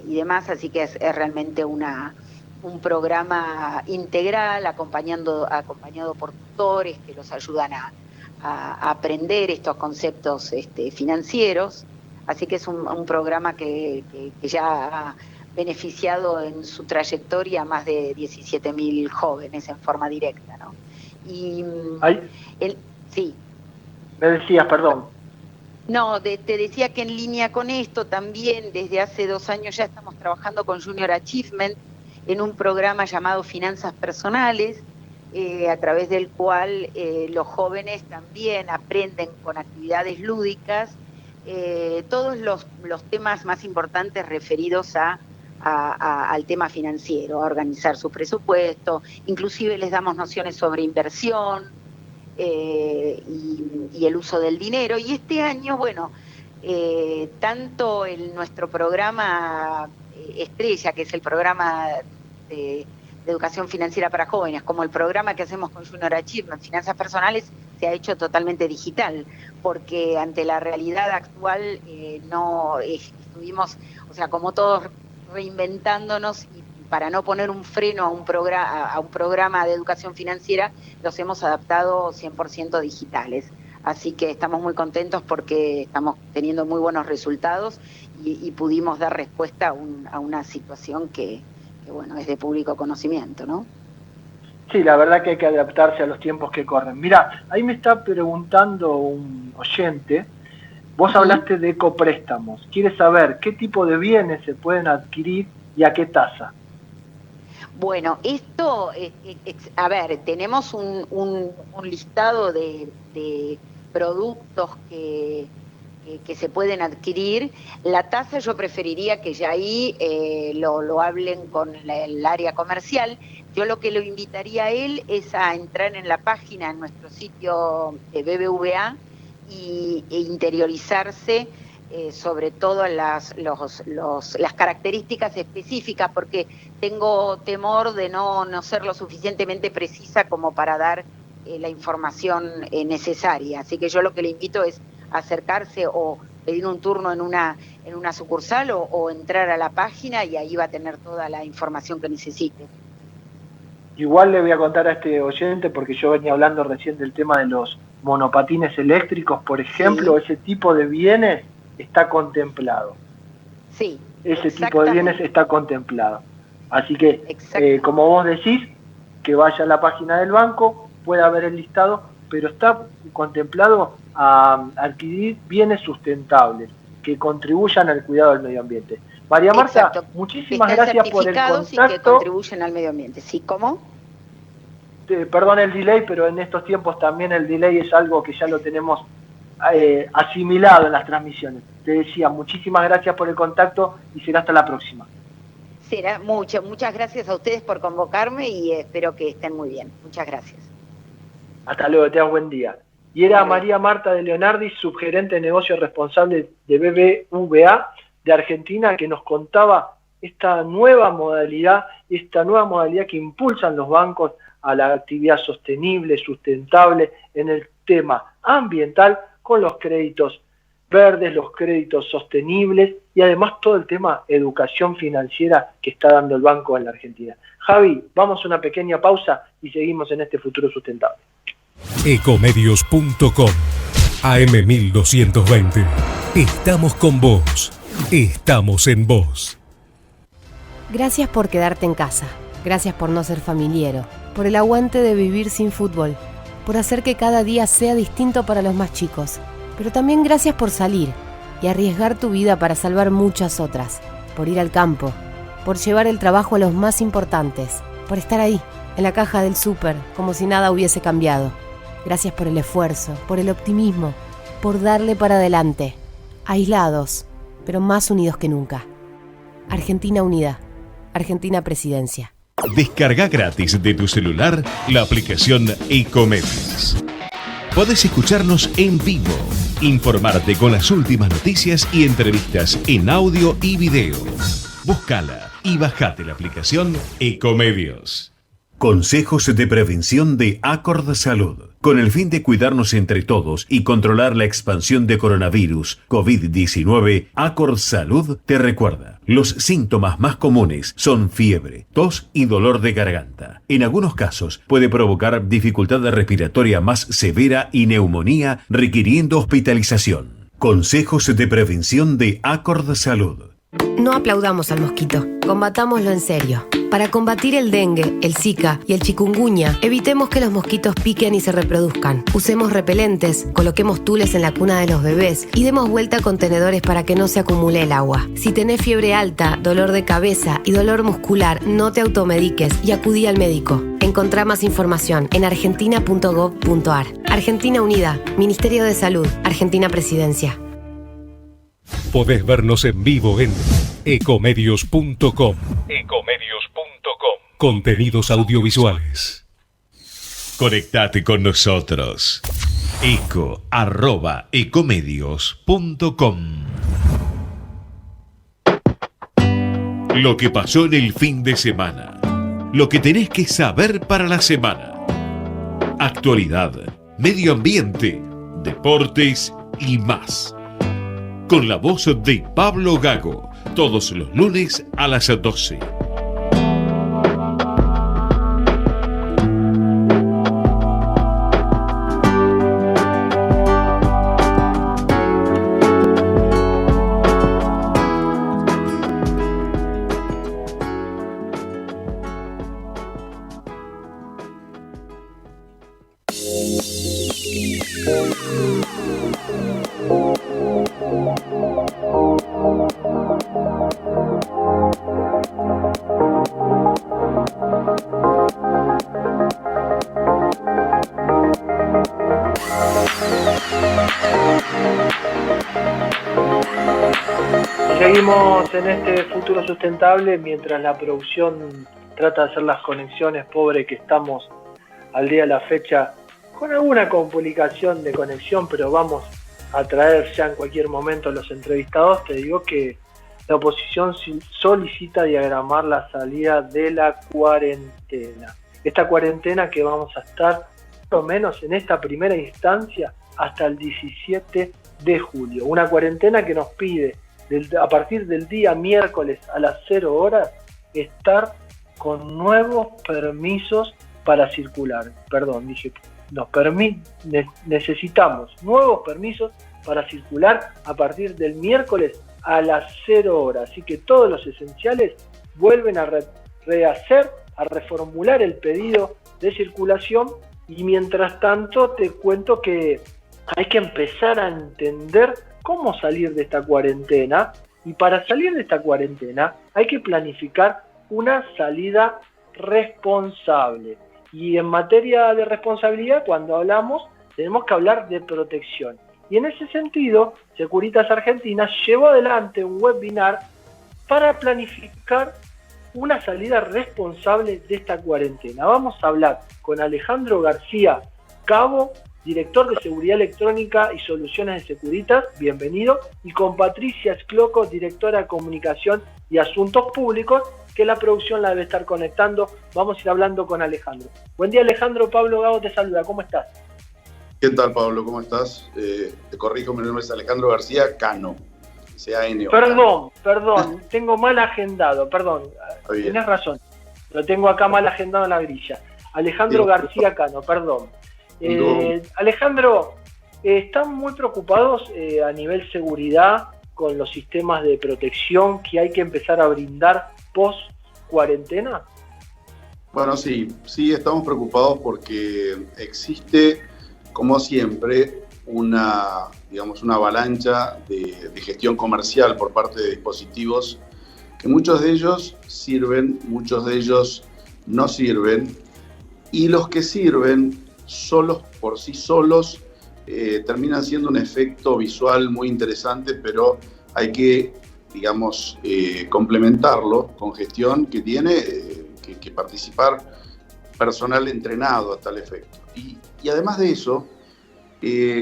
y demás, así que es realmente un programa integral, acompañado por tutores que los ayudan a aprender estos conceptos financieros. Así que es un programa que ya ha beneficiado en su trayectoria a más de 17.000 jóvenes en forma directa, ¿no? Y sí. Me decías, perdón. No, te decía que en línea con esto también desde hace 2 años ya estamos trabajando con Junior Achievement en un programa llamado Finanzas Personales, a través del cual los jóvenes también aprenden con actividades lúdicas todos los temas más importantes referidos al tema financiero, a organizar su presupuesto, inclusive les damos nociones sobre inversión y el uso del dinero. Y este año, tanto nuestro programa estrella, que es el programa de educación financiera para jóvenes, como el programa que hacemos con Junior Achievement, Finanzas Personales, se ha hecho totalmente digital, porque ante la realidad actual no estuvimos, como todos, reinventándonos, y para no poner un freno a un programa de educación financiera, los hemos adaptado 100% digitales. Así que estamos muy contentos porque estamos teniendo muy buenos resultados y pudimos dar respuesta a una situación que es de público conocimiento, ¿no? Sí, la verdad que hay que adaptarse a los tiempos que corren. Mira, ahí me está preguntando un oyente, vos hablaste de ecopréstamos, quiere saber qué tipo de bienes se pueden adquirir y a qué tasa. Bueno, esto, a ver, tenemos un listado de productos que se pueden adquirir. La tasa yo preferiría que ya ahí lo hablen con el área comercial. Yo lo que lo invitaría a él es a entrar en la página, en nuestro sitio de BBVA e interiorizarse sobre todo las características específicas, porque tengo temor de no ser lo suficientemente precisa como para dar la información necesaria. Así que yo lo que le invito es acercarse o pedir un turno en una sucursal o entrar a la página, y ahí va a tener toda la información que necesite. Igual le voy a contar a este oyente, porque yo venía hablando recién del tema de los monopatines eléctricos, por ejemplo, ese tipo de bienes está contemplado. Sí. Ese tipo de bienes está contemplado. Así que, como vos decís, que vaya a la página del banco, pueda ver el listado, pero está contemplado a adquirir bienes sustentables que contribuyan al cuidado del medio ambiente. María Marta, muchísimas gracias por el contacto. Y que contribuyen al medio ambiente. ¿Sí? ¿Cómo? Perdón el delay, pero en estos tiempos también el delay es algo que ya lo tenemos asimilado en las transmisiones. Te decía, muchísimas gracias por el contacto y será hasta la próxima. Será muchas gracias a ustedes por convocarme y espero que estén muy bien. Muchas gracias. Hasta luego, te das buen día. Y era María Marta de Leonardi, subgerente de negocio responsable de BBVA de Argentina, que nos contaba esta nueva modalidad que impulsan los bancos a la actividad sostenible, sustentable en el tema ambiental, con los créditos verdes, los créditos sostenibles y además todo el tema educación financiera que está dando el banco en la Argentina. Javi, vamos a una pequeña pausa y seguimos en este futuro sustentable. Ecomedios.com AM1220. Estamos con vos. Estamos en vos. Gracias por quedarte en casa. Gracias por no ser familiero. Por el aguante de vivir sin fútbol. Por hacer que cada día sea distinto para los más chicos. Pero también gracias por salir y arriesgar tu vida para salvar muchas otras. Por ir al campo. Por llevar el trabajo a los más importantes. Por estar ahí, en la caja del súper, como si nada hubiese cambiado. Gracias por el esfuerzo, por el optimismo, por darle para adelante. Aislados, pero más unidos que nunca. Argentina unida. Argentina Presidencia. Descarga gratis de tu celular la aplicación Ecomedios. Podés escucharnos en vivo, informarte con las últimas noticias y entrevistas en audio y video. Búscala y bajate la aplicación Ecomedios. Consejos de prevención de Acord Salud. Con el fin de cuidarnos entre todos y controlar la expansión de coronavirus COVID-19, Acord Salud te recuerda: los síntomas más comunes son fiebre, tos y dolor de garganta. En algunos casos puede provocar dificultad respiratoria más severa y neumonía, requiriendo hospitalización. Consejos de prevención de Acord Salud. No aplaudamos al mosquito, combatámoslo en serio. Para combatir el dengue, el zika y el chikungunya, evitemos que los mosquitos piquen y se reproduzcan. Usemos repelentes, coloquemos tules en la cuna de los bebés y demos vuelta a contenedores para que no se acumule el agua. Si tenés fiebre alta, dolor de cabeza y dolor muscular, no te automediques y acudí al médico. Encontrá más información en argentina.gov.ar. Argentina Unida, Ministerio de Salud, Argentina Presidencia. Podés vernos en vivo en ecomedios.com. Contenidos audiovisuales. Conectate con nosotros. eco@ecomedios.com. Lo que pasó en el fin de semana. Lo que tenés que saber para la semana. Actualidad, medio ambiente, deportes y más. Con la voz de Pablo Gago, todos los lunes a las 12. Seguimos en este futuro sustentable mientras la producción trata de hacer las conexiones, pobre que estamos al día de la fecha con alguna complicación de conexión, pero vamos a traer ya en cualquier momento a los entrevistados. Te digo que la oposición solicita diagramar la salida de la cuarentena. Esta cuarentena que vamos a estar, por lo menos en esta primera instancia, hasta el 17 de julio. Una cuarentena que nos pide, a partir del día miércoles a las 0 horas, estar con nuevos permisos para circular. Perdón, necesitamos nuevos permisos para circular a partir del miércoles a las 0 horas. Así que todos los esenciales vuelven a rehacer, a reformular el pedido de circulación, y mientras tanto te cuento que hay que empezar a entender cómo salir de esta cuarentena, y para salir de esta cuarentena hay que planificar una salida responsable. Y en materia de responsabilidad, cuando hablamos, tenemos que hablar de protección. Y en ese sentido, Securitas Argentina llevó adelante un webinar para planificar una salida responsable de esta cuarentena. Vamos a hablar con Alejandro García Cabo, director de Seguridad Electrónica y Soluciones de Securitas, bienvenido, y con Patricia Escloco, directora de Comunicación y Asuntos Públicos, que la producción la debe estar conectando. Vamos a ir hablando con Alejandro. Buen día, Alejandro. Pablo Gago te saluda. ¿Cómo estás? ¿Qué tal, Pablo? ¿Cómo estás? Te corrijo, mi nombre es Alejandro García Cano. C-A-N-O. Perdón, tengo mal agendado, perdón. Tenés razón. Lo tengo acá mal agendado en la grilla. Alejandro García Cano, perdón. Alejandro, ¿están muy preocupados a nivel seguridad con los sistemas de protección que hay que empezar a brindar post cuarentena? Bueno, sí, estamos preocupados porque existe, como siempre, una avalancha de gestión comercial por parte de dispositivos que muchos de ellos sirven, muchos de ellos no sirven, y los que sirven solos por sí solos terminan siendo un efecto visual muy interesante, pero hay que, complementarlo con gestión que tiene que participar personal entrenado a tal efecto. Y además de eso,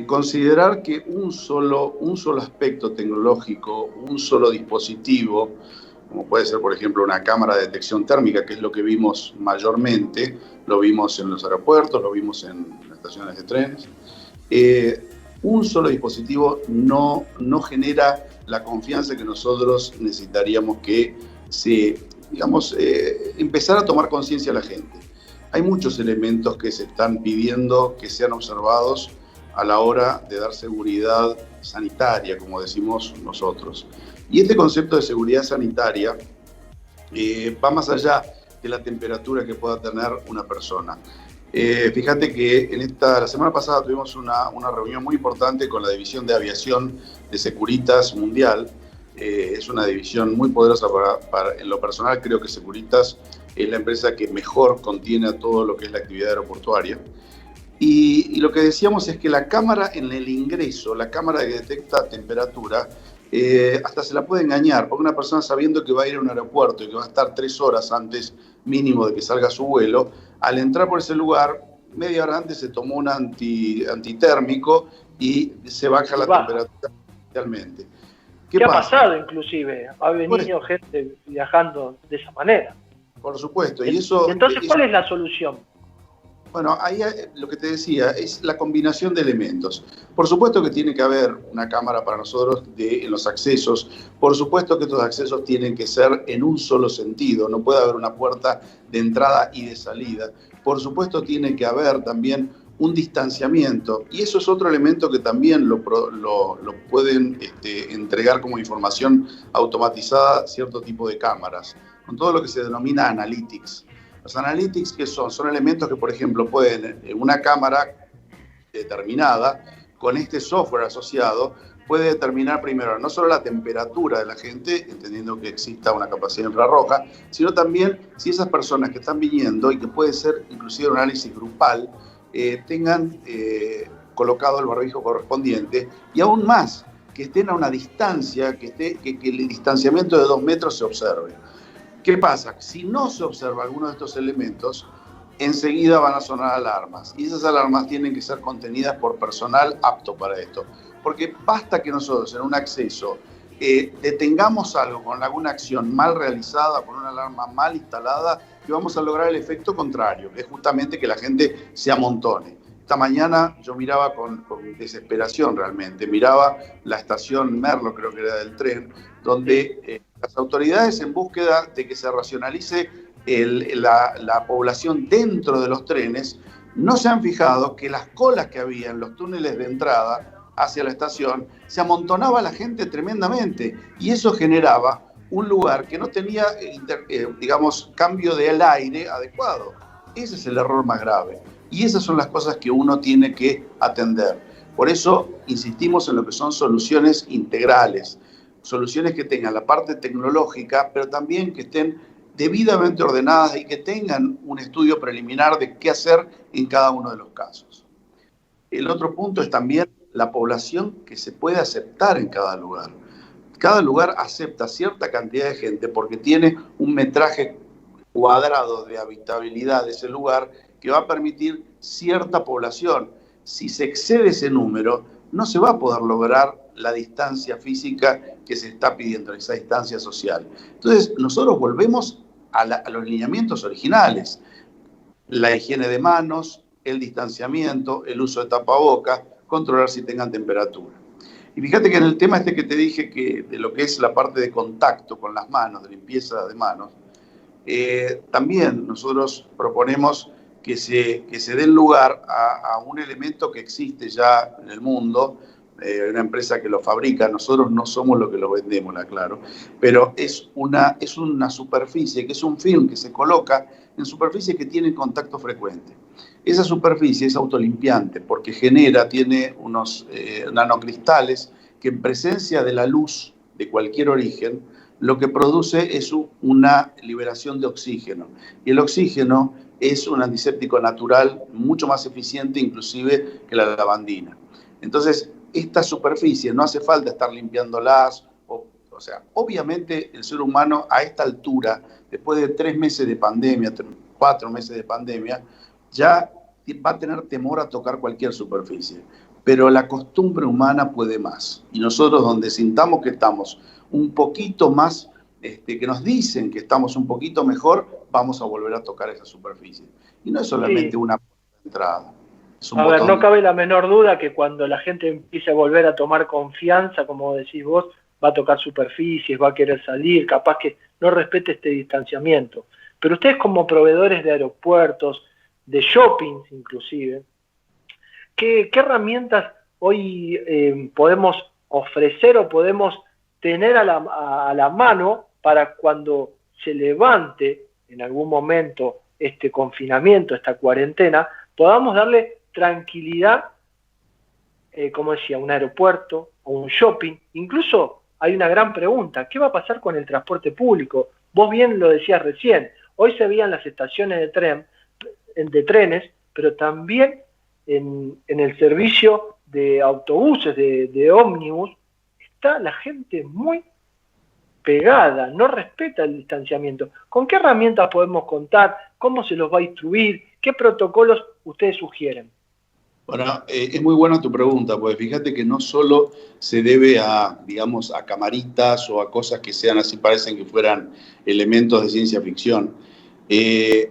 considerar que un solo aspecto tecnológico, un solo dispositivo, como puede ser, por ejemplo, una cámara de detección térmica, que es lo que vimos mayormente, lo vimos en los aeropuertos, lo vimos en las estaciones de trenes, un solo dispositivo no genera la confianza que nosotros necesitaríamos que empezar a tomar conciencia a la gente. Hay muchos elementos que se están pidiendo que sean observados a la hora de dar seguridad sanitaria, como decimos nosotros. Y este concepto de seguridad sanitaria va más allá de la temperatura que pueda tener una persona. Fíjate que la semana pasada tuvimos una reunión muy importante con la División de Aviación de Securitas Mundial. Es una división muy poderosa en lo personal. Creo que Securitas es la empresa que mejor contiene a todo lo que es la actividad aeroportuaria. Y lo que decíamos es que la cámara en el ingreso, la cámara que detecta temperatura, hasta se la puede engañar, porque una persona sabiendo que va a ir a un aeropuerto y que va a estar 3 horas antes mínimo de que salga su vuelo, al entrar por ese lugar, media hora antes se tomó un antitérmico y se baja la temperatura realmente. ¿Qué ha pasado inclusive? Ha venido gente viajando de esa manera. Por supuesto. Entonces, ¿cuál es la solución? Bueno, ahí lo que te decía es la combinación de elementos. Por supuesto que tiene que haber una cámara para nosotros en los accesos. Por supuesto que estos accesos tienen que ser en un solo sentido. No puede haber una puerta de entrada y de salida. Por supuesto tiene que haber también un distanciamiento. Y eso es otro elemento que también lo pueden entregar como información automatizada cierto tipo de cámaras, con todo lo que se denomina analytics. Los analytics, ¿qué son? Son elementos que, por ejemplo, pueden, una cámara determinada, con este software asociado, puede determinar primero no solo la temperatura de la gente, entendiendo que exista una capacidad infrarroja, sino también si esas personas que están viniendo, y que puede ser inclusive un análisis grupal, tengan colocado el barbijo correspondiente, y aún más, que estén a una distancia, que el distanciamiento de 2 metros se observe. ¿Qué pasa? Si no se observa alguno de estos elementos, enseguida van a sonar alarmas, y esas alarmas tienen que ser contenidas por personal apto para esto, porque basta que nosotros en un acceso detengamos algo con alguna acción mal realizada, con una alarma mal instalada, que vamos a lograr el efecto contrario, que es justamente que la gente se amontone. Esta mañana yo miraba con desesperación realmente, miraba la estación Merlo, creo que era del tren, donde las autoridades, en búsqueda de que se racionalice la población dentro de los trenes, no se han fijado que las colas que había en los túneles de entrada hacia la estación, se amontonaba la gente tremendamente, y eso generaba un lugar que no tenía, digamos, cambio del aire adecuado. Ese es el error más grave, y esas son las cosas que uno tiene que atender. Por eso insistimos en lo que son soluciones integrales, soluciones que tengan la parte tecnológica, pero también que estén debidamente ordenadas y que tengan un estudio preliminar de qué hacer en cada uno de los casos. El otro punto es también la población que se puede aceptar en cada lugar. Cada lugar acepta cierta cantidad de gente porque tiene un metraje cuadrado de habitabilidad de ese lugar que va a permitir cierta población. Si se excede ese número, no se va a poder lograr la distancia física que se está pidiendo, esa distancia social. Entonces, nosotros volvemos a los lineamientos originales. La higiene de manos, el distanciamiento, el uso de tapabocas, controlar si tengan temperatura. Y fíjate que en el tema este que te dije, que de lo que es la parte de contacto con las manos, de limpieza de manos, también nosotros proponemos que se dé lugar a un elemento que existe ya en el mundo, una empresa que lo fabrica, nosotros no somos los que lo vendemos, aclaro, pero es una superficie, que es un film que se coloca en superficies que tienen contacto frecuente. Esa superficie es autolimpiante porque tiene unos nanocristales que en presencia de la luz de cualquier origen, lo que produce es una liberación de oxígeno. Y el oxígeno es un antiséptico natural mucho más eficiente inclusive que la lavandina. Entonces, esta superficie no hace falta estar limpiándolas. O sea, obviamente el ser humano a esta altura, después de 3 meses de pandemia, 4 meses de pandemia, ya va a tener temor a tocar cualquier superficie. Pero la costumbre humana puede más. Y nosotros, donde sintamos que estamos un poquito más, que nos dicen que estamos un poquito mejor, vamos a volver a tocar esa superficie. Y no es solamente una entrada. A ver, no cabe la menor duda que cuando la gente empiece a volver a tomar confianza, como decís vos, va a tocar superficies, va a querer salir, capaz que no respete este distanciamiento. Pero ustedes, como proveedores de aeropuertos, de shoppings inclusive, ¿qué herramientas hoy podemos ofrecer o podemos tener a la mano para cuando se levante en algún momento este confinamiento, esta cuarentena, podamos darle tranquilidad, como decía, a un aeropuerto o un shopping? Incluso hay una gran pregunta: ¿qué va a pasar con el transporte público? Vos bien lo decías recién, hoy se veían las estaciones de trenes, pero también en el servicio de autobuses, de ómnibus, está la gente muy pegada, no respeta el distanciamiento. ¿Con qué herramientas podemos contar? ¿Cómo se los va a instruir? ¿Qué protocolos ustedes sugieren? Bueno, es muy buena tu pregunta, porque fíjate que no solo se debe a camaritas o a cosas que sean así, parecen que fueran elementos de ciencia ficción.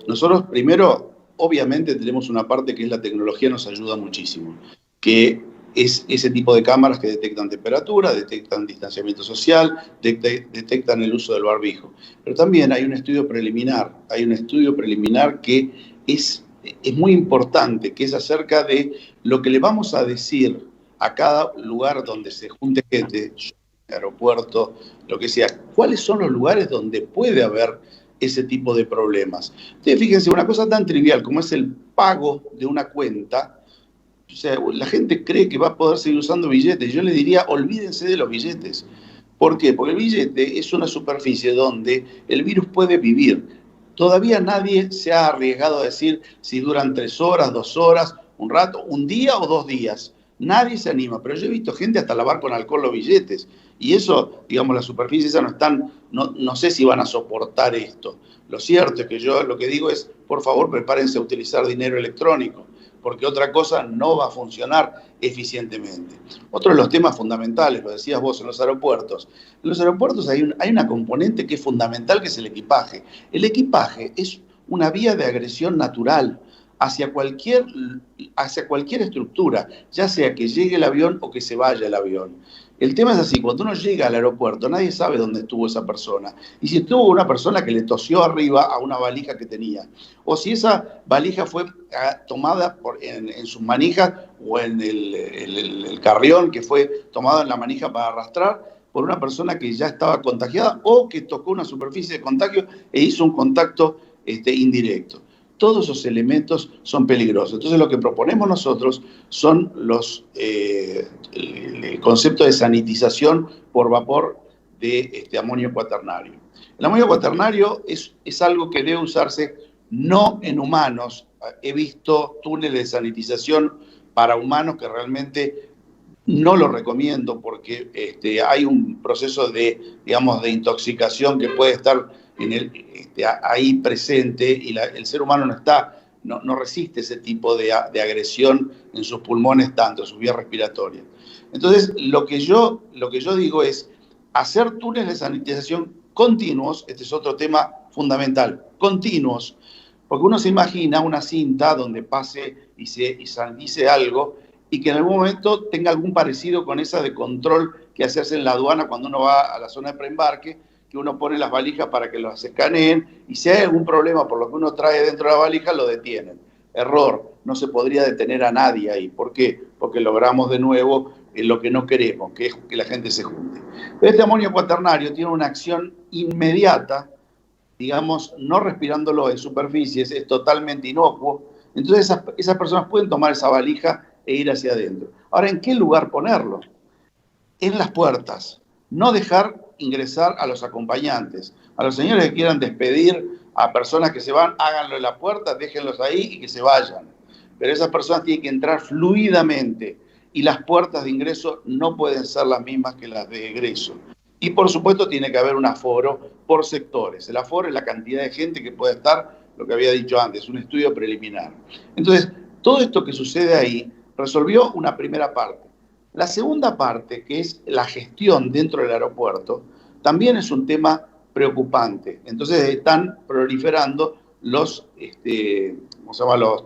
Nosotros primero, obviamente, tenemos una parte que es la tecnología, nos ayuda muchísimo, que es ese tipo de cámaras que detectan temperatura, detectan distanciamiento social, detectan el uso del barbijo. Pero también hay un estudio preliminar, que es muy importante, que es acerca de lo que le vamos a decir a cada lugar donde se junte gente, aeropuerto, lo que sea, cuáles son los lugares donde puede haber ese tipo de problemas. Ustedes fíjense, una cosa tan trivial como es el pago de una cuenta. O sea, la gente cree que va a poder seguir usando billetes. Yo les diría, olvídense de los billetes. ¿Por qué? Porque el billete es una superficie donde el virus puede vivir. Todavía nadie se ha arriesgado a decir si duran 3 horas, 2 horas un rato, un día o 2 días. Nadie se anima, pero yo he visto gente hasta lavar con alcohol los billetes. Y eso, digamos, las superficies no están, no sé si van a soportar esto. Lo cierto es que yo lo que digo es, por favor, prepárense a utilizar dinero electrónico, porque otra cosa no va a funcionar eficientemente. Otro de los temas fundamentales, lo decías vos, en los aeropuertos. En los aeropuertos hay una componente que es fundamental, que es el equipaje. El equipaje es una vía de agresión natural hacia cualquier estructura, ya sea que llegue el avión o que se vaya el avión. El tema es así, cuando uno llega al aeropuerto, nadie sabe dónde estuvo esa persona. Y si estuvo una persona que le tosió arriba a una valija que tenía, o si esa valija fue tomada en sus manijas o en el carrión que fue tomado en la manija para arrastrar por una persona que ya estaba contagiada o que tocó una superficie de contagio e hizo un contacto indirecto. Todos esos elementos son peligrosos. Entonces lo que proponemos nosotros son el concepto de sanitización por vapor de amonio cuaternario. El amonio cuaternario es algo que debe usarse no en humanos. He visto túneles de sanitización para humanos que realmente no lo recomiendo porque hay un proceso de intoxicación que puede estar ahí presente y el ser humano no resiste ese tipo de agresión en sus pulmones, tanto en sus vías respiratorias. Entonces, lo que yo digo es hacer túneles de sanitización continuos. Este es otro tema fundamental, continuos, porque uno se imagina una cinta donde pase y sanitice algo y que en algún momento tenga algún parecido con esa de control que se hace en la aduana cuando uno va a la zona de preembarque, que uno pone las valijas para que las escaneen y si hay algún problema por lo que uno trae dentro de la valija, lo detienen. Error, no se podría detener a nadie ahí. ¿Por qué? Porque logramos de nuevo lo que no queremos, que es que la gente se junte. Pero este amonio cuaternario tiene una acción inmediata, digamos, no respirándolo en superficies, es totalmente inocuo. Entonces esas personas pueden tomar esa valija e ir hacia adentro. Ahora, ¿en qué lugar ponerlo? En las puertas. No dejar ingresar a los acompañantes. A los señores que quieran despedir a personas que se van, háganlo en la puerta, déjenlos ahí y que se vayan. Pero esas personas tienen que entrar fluidamente y las puertas de ingreso no pueden ser las mismas que las de egreso. Y por supuesto tiene que haber un aforo por sectores. El aforo es la cantidad de gente que puede estar, lo que había dicho antes, un estudio preliminar. Entonces, todo esto que sucede ahí resolvió una primera parte. La segunda parte, que es la gestión dentro del aeropuerto, también es un tema preocupante. Entonces están proliferando los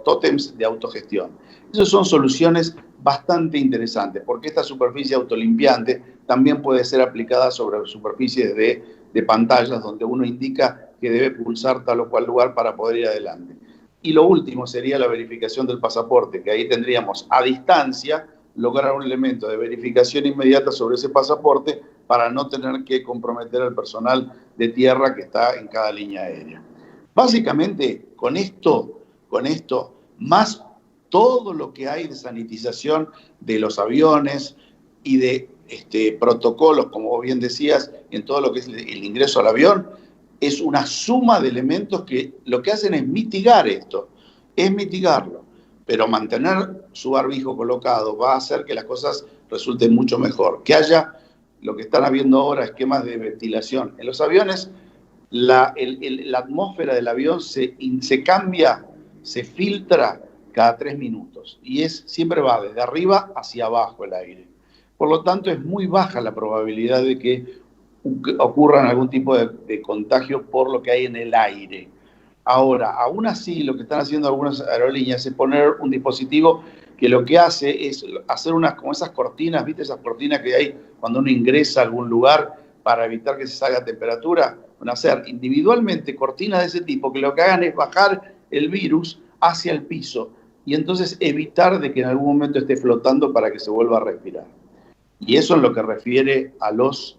tótems de autogestión. Esas son soluciones bastante interesantes, porque esta superficie autolimpiante también puede ser aplicada sobre superficies de pantallas donde uno indica que debe pulsar tal o cual lugar para poder ir adelante. Y lo último sería la verificación del pasaporte, que ahí tendríamos a distancia lograr un elemento de verificación inmediata sobre ese pasaporte para no tener que comprometer al personal de tierra que está en cada línea aérea. Básicamente, con esto, más todo lo que hay de sanitización de los aviones y de protocolos, como bien decías, en todo lo que es el ingreso al avión, es una suma de elementos que lo que hacen es mitigar esto, es mitigarlo. Pero mantener su barbijo colocado va a hacer que las cosas resulten mucho mejor. Que haya, lo que están habiendo ahora, esquemas de ventilación. En los aviones, la atmósfera del avión se cambia, se filtra cada 3 minutos. Y siempre va desde arriba hacia abajo el aire. Por lo tanto, es muy baja la probabilidad de que ocurran algún tipo de contagio por lo que hay en el aire. Ahora, aún así, lo que están haciendo algunas aerolíneas es poner un dispositivo que lo que hace es hacer como esas cortinas, ¿viste? Esas cortinas que hay cuando uno ingresa a algún lugar para evitar que se salga a temperatura. Van a hacer individualmente cortinas de ese tipo que lo que hagan es bajar el virus hacia el piso y entonces evitar de que en algún momento esté flotando para que se vuelva a respirar. Y eso es lo que refiere a los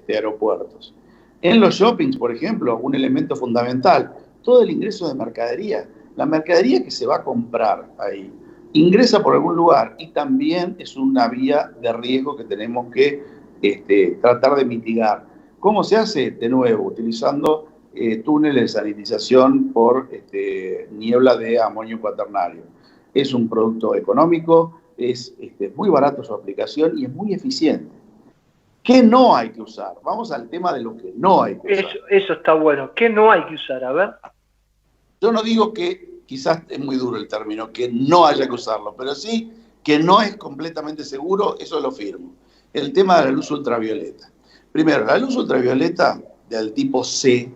aeropuertos. En los shoppings, por ejemplo, un elemento fundamental, todo el ingreso de mercadería. La mercadería que se va a comprar ahí ingresa por algún lugar y también es una vía de riesgo que tenemos que tratar de mitigar. ¿Cómo se hace? De nuevo, utilizando túneles de sanitización por niebla de amonio cuaternario. es un producto económico, es muy barato su aplicación y es muy eficiente. ¿Qué no hay que usar? Vamos al tema de lo que no hay que usar. Eso está bueno. ¿Qué no hay que usar? A ver. Yo no digo que, quizás es muy duro el término, que no haya que usarlo, pero sí que no es completamente seguro, eso lo firmo. El tema de la luz ultravioleta. Primero, la luz ultravioleta del tipo C,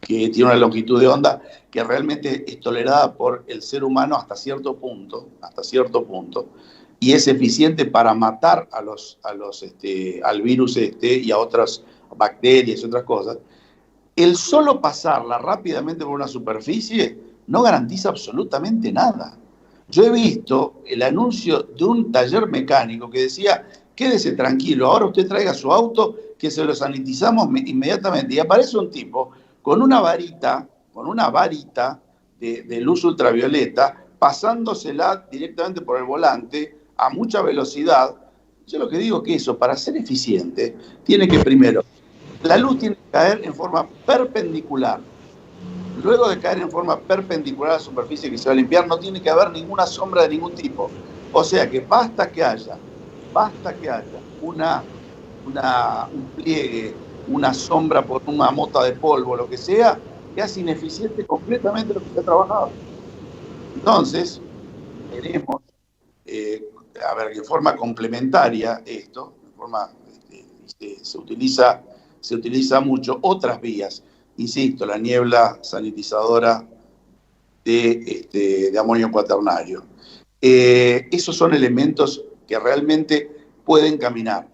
que tiene una longitud de onda que realmente es tolerada por el ser humano hasta cierto punto, y es eficiente para matar al virus y a otras bacterias y otras cosas. El solo pasarla rápidamente por una superficie no garantiza absolutamente nada. Yo he visto el anuncio de un taller mecánico que decía: quédese tranquilo, ahora usted traiga su auto que se lo sanitizamos inmediatamente. Y aparece un tipo con una varita de luz ultravioleta, pasándosela directamente por el volante a mucha velocidad. Yo lo que digo es que eso, para ser eficiente, tiene que primero, la luz tiene que caer en forma perpendicular. Luego de caer en forma perpendicular a la superficie que se va a limpiar, no tiene que haber ninguna sombra de ningún tipo. O sea que basta que haya un pliegue, una sombra por una mota de polvo, lo que sea, que hace ineficiente completamente lo que se ha trabajado. Entonces, tenemos, en forma complementaria esto, se utiliza mucho otras vías. Insisto, la niebla sanitizadora de amonio cuaternario. Esos son elementos que realmente pueden caminar.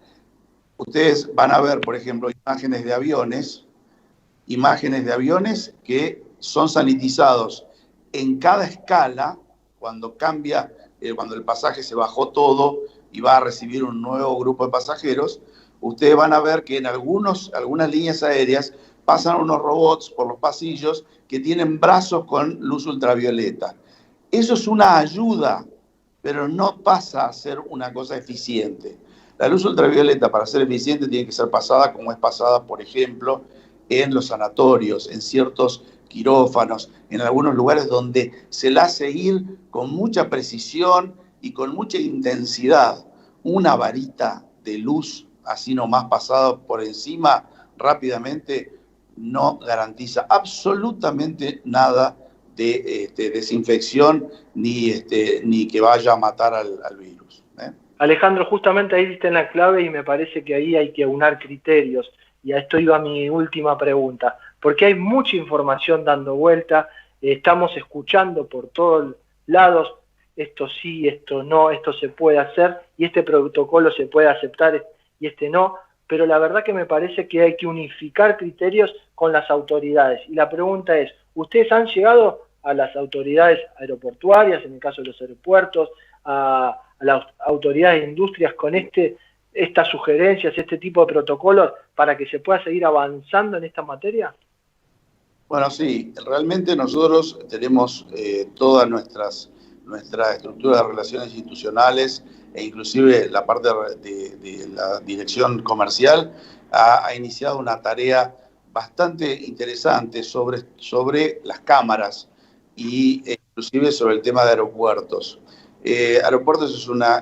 Ustedes van a ver, por ejemplo, imágenes de aviones que son sanitizados en cada escala cuando cambia, cuando el pasaje se bajó todo y va a recibir un nuevo grupo de pasajeros. Ustedes van a ver que en algunas líneas aéreas pasan unos robots por los pasillos que tienen brazos con luz ultravioleta. Eso es una ayuda, pero no pasa a ser una cosa eficiente. La luz ultravioleta, para ser eficiente, tiene que ser pasada como es pasada, por ejemplo, en los sanatorios, en ciertos quirófanos, en algunos lugares donde se la hace ir con mucha precisión y con mucha intensidad. Una varita de luz, así nomás pasada por encima rápidamente, no garantiza absolutamente nada de desinfección ni que vaya a matar al virus. Alejandro, justamente ahí diste en la clave y me parece que ahí hay que aunar criterios. Y a esto iba mi última pregunta, porque hay mucha información dando vuelta, estamos escuchando por todos lados, esto sí, esto no, esto se puede hacer y este protocolo se puede aceptar y este no, pero la verdad que me parece que hay que unificar criterios con las autoridades. Y la pregunta es, ¿ustedes han llegado a las autoridades aeroportuarias, en el caso de los aeropuertos, a las autoridades de industrias con estas sugerencias, este tipo de protocolos para que se pueda seguir avanzando en esta materia? Bueno, sí, realmente nosotros tenemos toda nuestra estructura de relaciones institucionales e inclusive la parte de la dirección comercial ha iniciado una tarea bastante interesante sobre las cámaras e inclusive sobre el tema de aeropuertos. Aeropuertos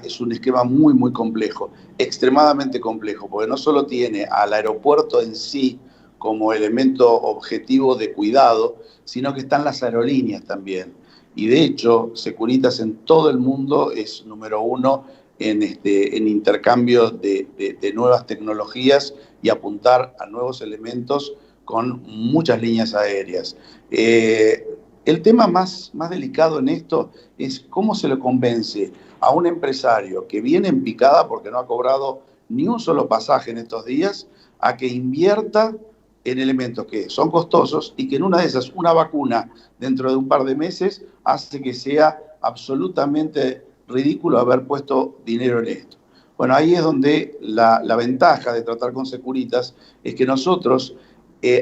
es un esquema muy, muy complejo, extremadamente complejo, porque no solo tiene al aeropuerto en sí como elemento objetivo de cuidado, sino que están las aerolíneas también. Y de hecho, Securitas en todo el mundo es número uno en intercambio de nuevas tecnologías y apuntar a nuevos elementos con muchas líneas aéreas. El tema más delicado en esto es cómo se le convence a un empresario que viene en picada porque no ha cobrado ni un solo pasaje en estos días a que invierta en elementos que son costosos y que en una de esas, una vacuna dentro de un par de meses, hace que sea absolutamente ridículo haber puesto dinero en esto. Bueno, ahí es donde la ventaja de tratar con Securitas es que nosotros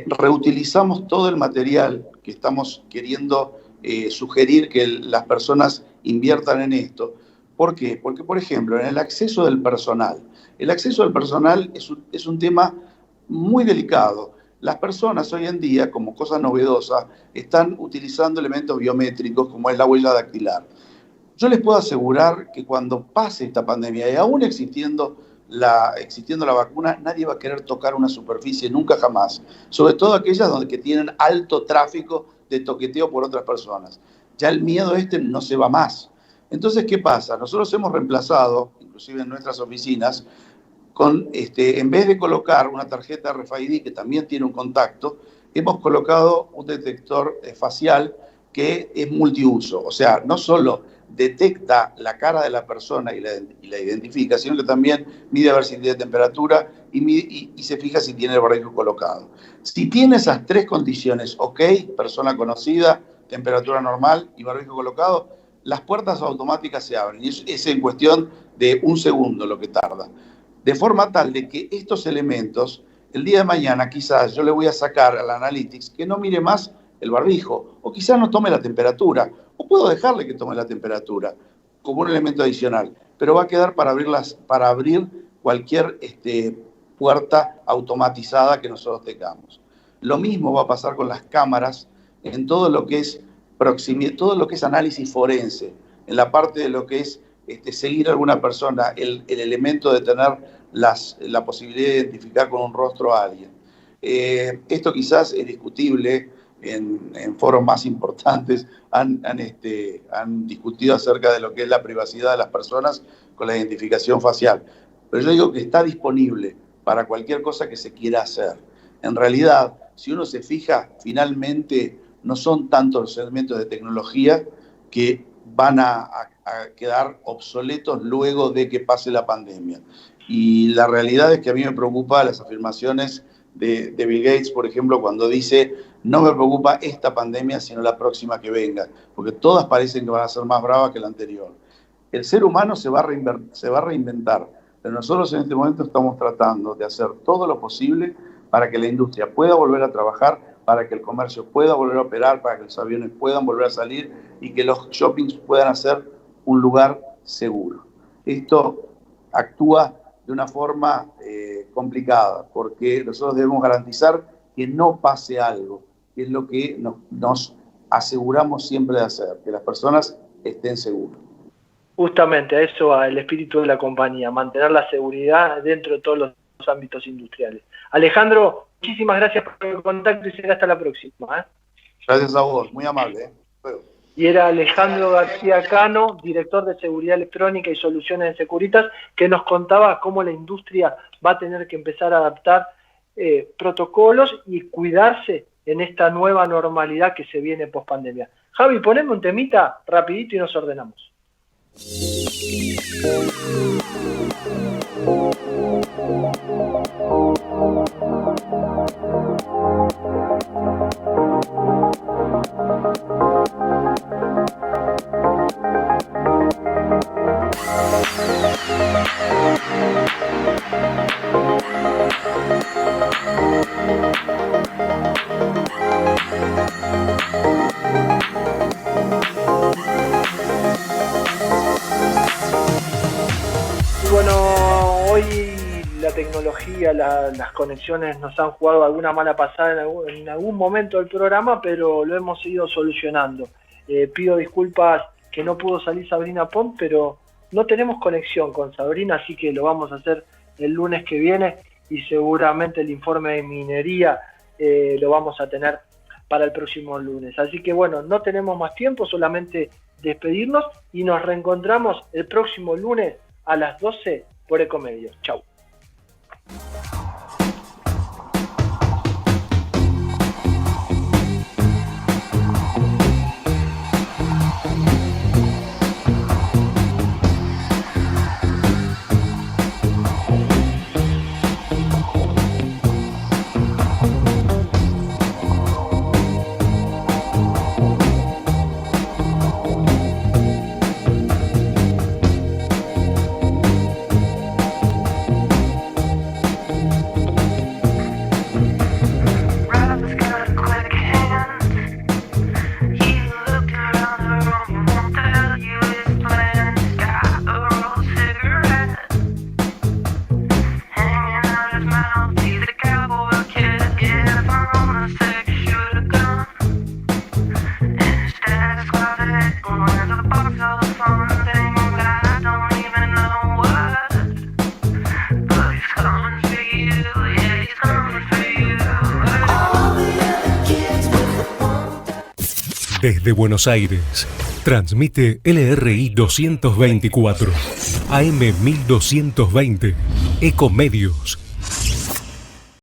reutilizamos todo el material que estamos queriendo sugerir que las personas inviertan en esto. ¿Por qué? Porque, por ejemplo, en el acceso del personal. El acceso del personal es un tema muy delicado. Las personas hoy en día, como cosa novedosa, están utilizando elementos biométricos como es la huella dactilar. Yo les puedo asegurar que cuando pase esta pandemia, y aún existiendo la vacuna, nadie va a querer tocar una superficie nunca jamás, sobre todo aquellas que tienen alto tráfico de toqueteo por otras personas. Ya el miedo no se va más. Entonces, ¿qué pasa? Nosotros hemos reemplazado, inclusive en nuestras oficinas, en vez de colocar una tarjeta RFID que también tiene un contacto, hemos colocado un detector facial que es multiuso. O sea, no solo detecta la cara de la persona y la identifica, sino que también mide a ver si tiene temperatura y se fija si tiene el barbijo colocado. Si tiene esas tres condiciones, ok, persona conocida, temperatura normal y barbijo colocado, las puertas automáticas se abren. Y es en cuestión de un segundo lo que tarda. De forma tal de que estos elementos, el día de mañana quizás yo le voy a sacar al Analytics que no mire más el barbijo, o quizás no tome la temperatura, o puedo dejarle que tome la temperatura como un elemento adicional, pero va a quedar para abrir cualquier puerta automatizada que nosotros tengamos. Lo mismo va a pasar con las cámaras en todo lo que es proximidad, todo lo que es análisis forense, en la parte de lo que es seguir a alguna persona, el elemento de tener la posibilidad de identificar con un rostro a alguien. Esto quizás es discutible. En foros más importantes han discutido acerca de lo que es la privacidad de las personas con la identificación facial. Pero yo digo que está disponible para cualquier cosa que se quiera hacer. En realidad, si uno se fija, finalmente no son tantos los elementos de tecnología que van a quedar obsoletos luego de que pase la pandemia. Y la realidad es que a mí me preocupan las afirmaciones de Bill Gates, por ejemplo, cuando dice: no me preocupa esta pandemia, sino la próxima que venga, porque todas parecen que van a ser más bravas que la anterior. El ser humano se va a reinventar, pero nosotros en este momento estamos tratando de hacer todo lo posible para que la industria pueda volver a trabajar, para que el comercio pueda volver a operar, para que los aviones puedan volver a salir y que los shoppings puedan ser un lugar seguro. Esto actúa de una forma complicada, porque nosotros debemos garantizar que no pase algo, que es lo que nos aseguramos siempre de hacer, que las personas estén seguras. Justamente a eso va el espíritu de la compañía, mantener la seguridad dentro de todos los ámbitos industriales. Alejandro, muchísimas gracias por el contacto y será hasta la próxima. Gracias a vos, muy amable. Y era Alejandro García Cano, director de Seguridad Electrónica y Soluciones de Securitas, que nos contaba cómo la industria va a tener que empezar a adaptar protocolos y cuidarse en esta nueva normalidad que se viene post pandemia. Javi, poneme un temita rapidito y nos ordenamos. Tecnología, las conexiones nos han jugado alguna mala pasada en algún momento del programa, pero lo hemos ido solucionando. Pido disculpas que no pudo salir Sabrina Pont, pero no tenemos conexión con Sabrina, así que lo vamos a hacer el lunes que viene y seguramente el informe de minería lo vamos a tener para el próximo lunes. Así que bueno, no tenemos más tiempo, solamente despedirnos y nos reencontramos el próximo lunes a las 12 por Ecomedios. Chau. Desde Buenos Aires, transmite LRI 224, AM 1220, Ecomedios,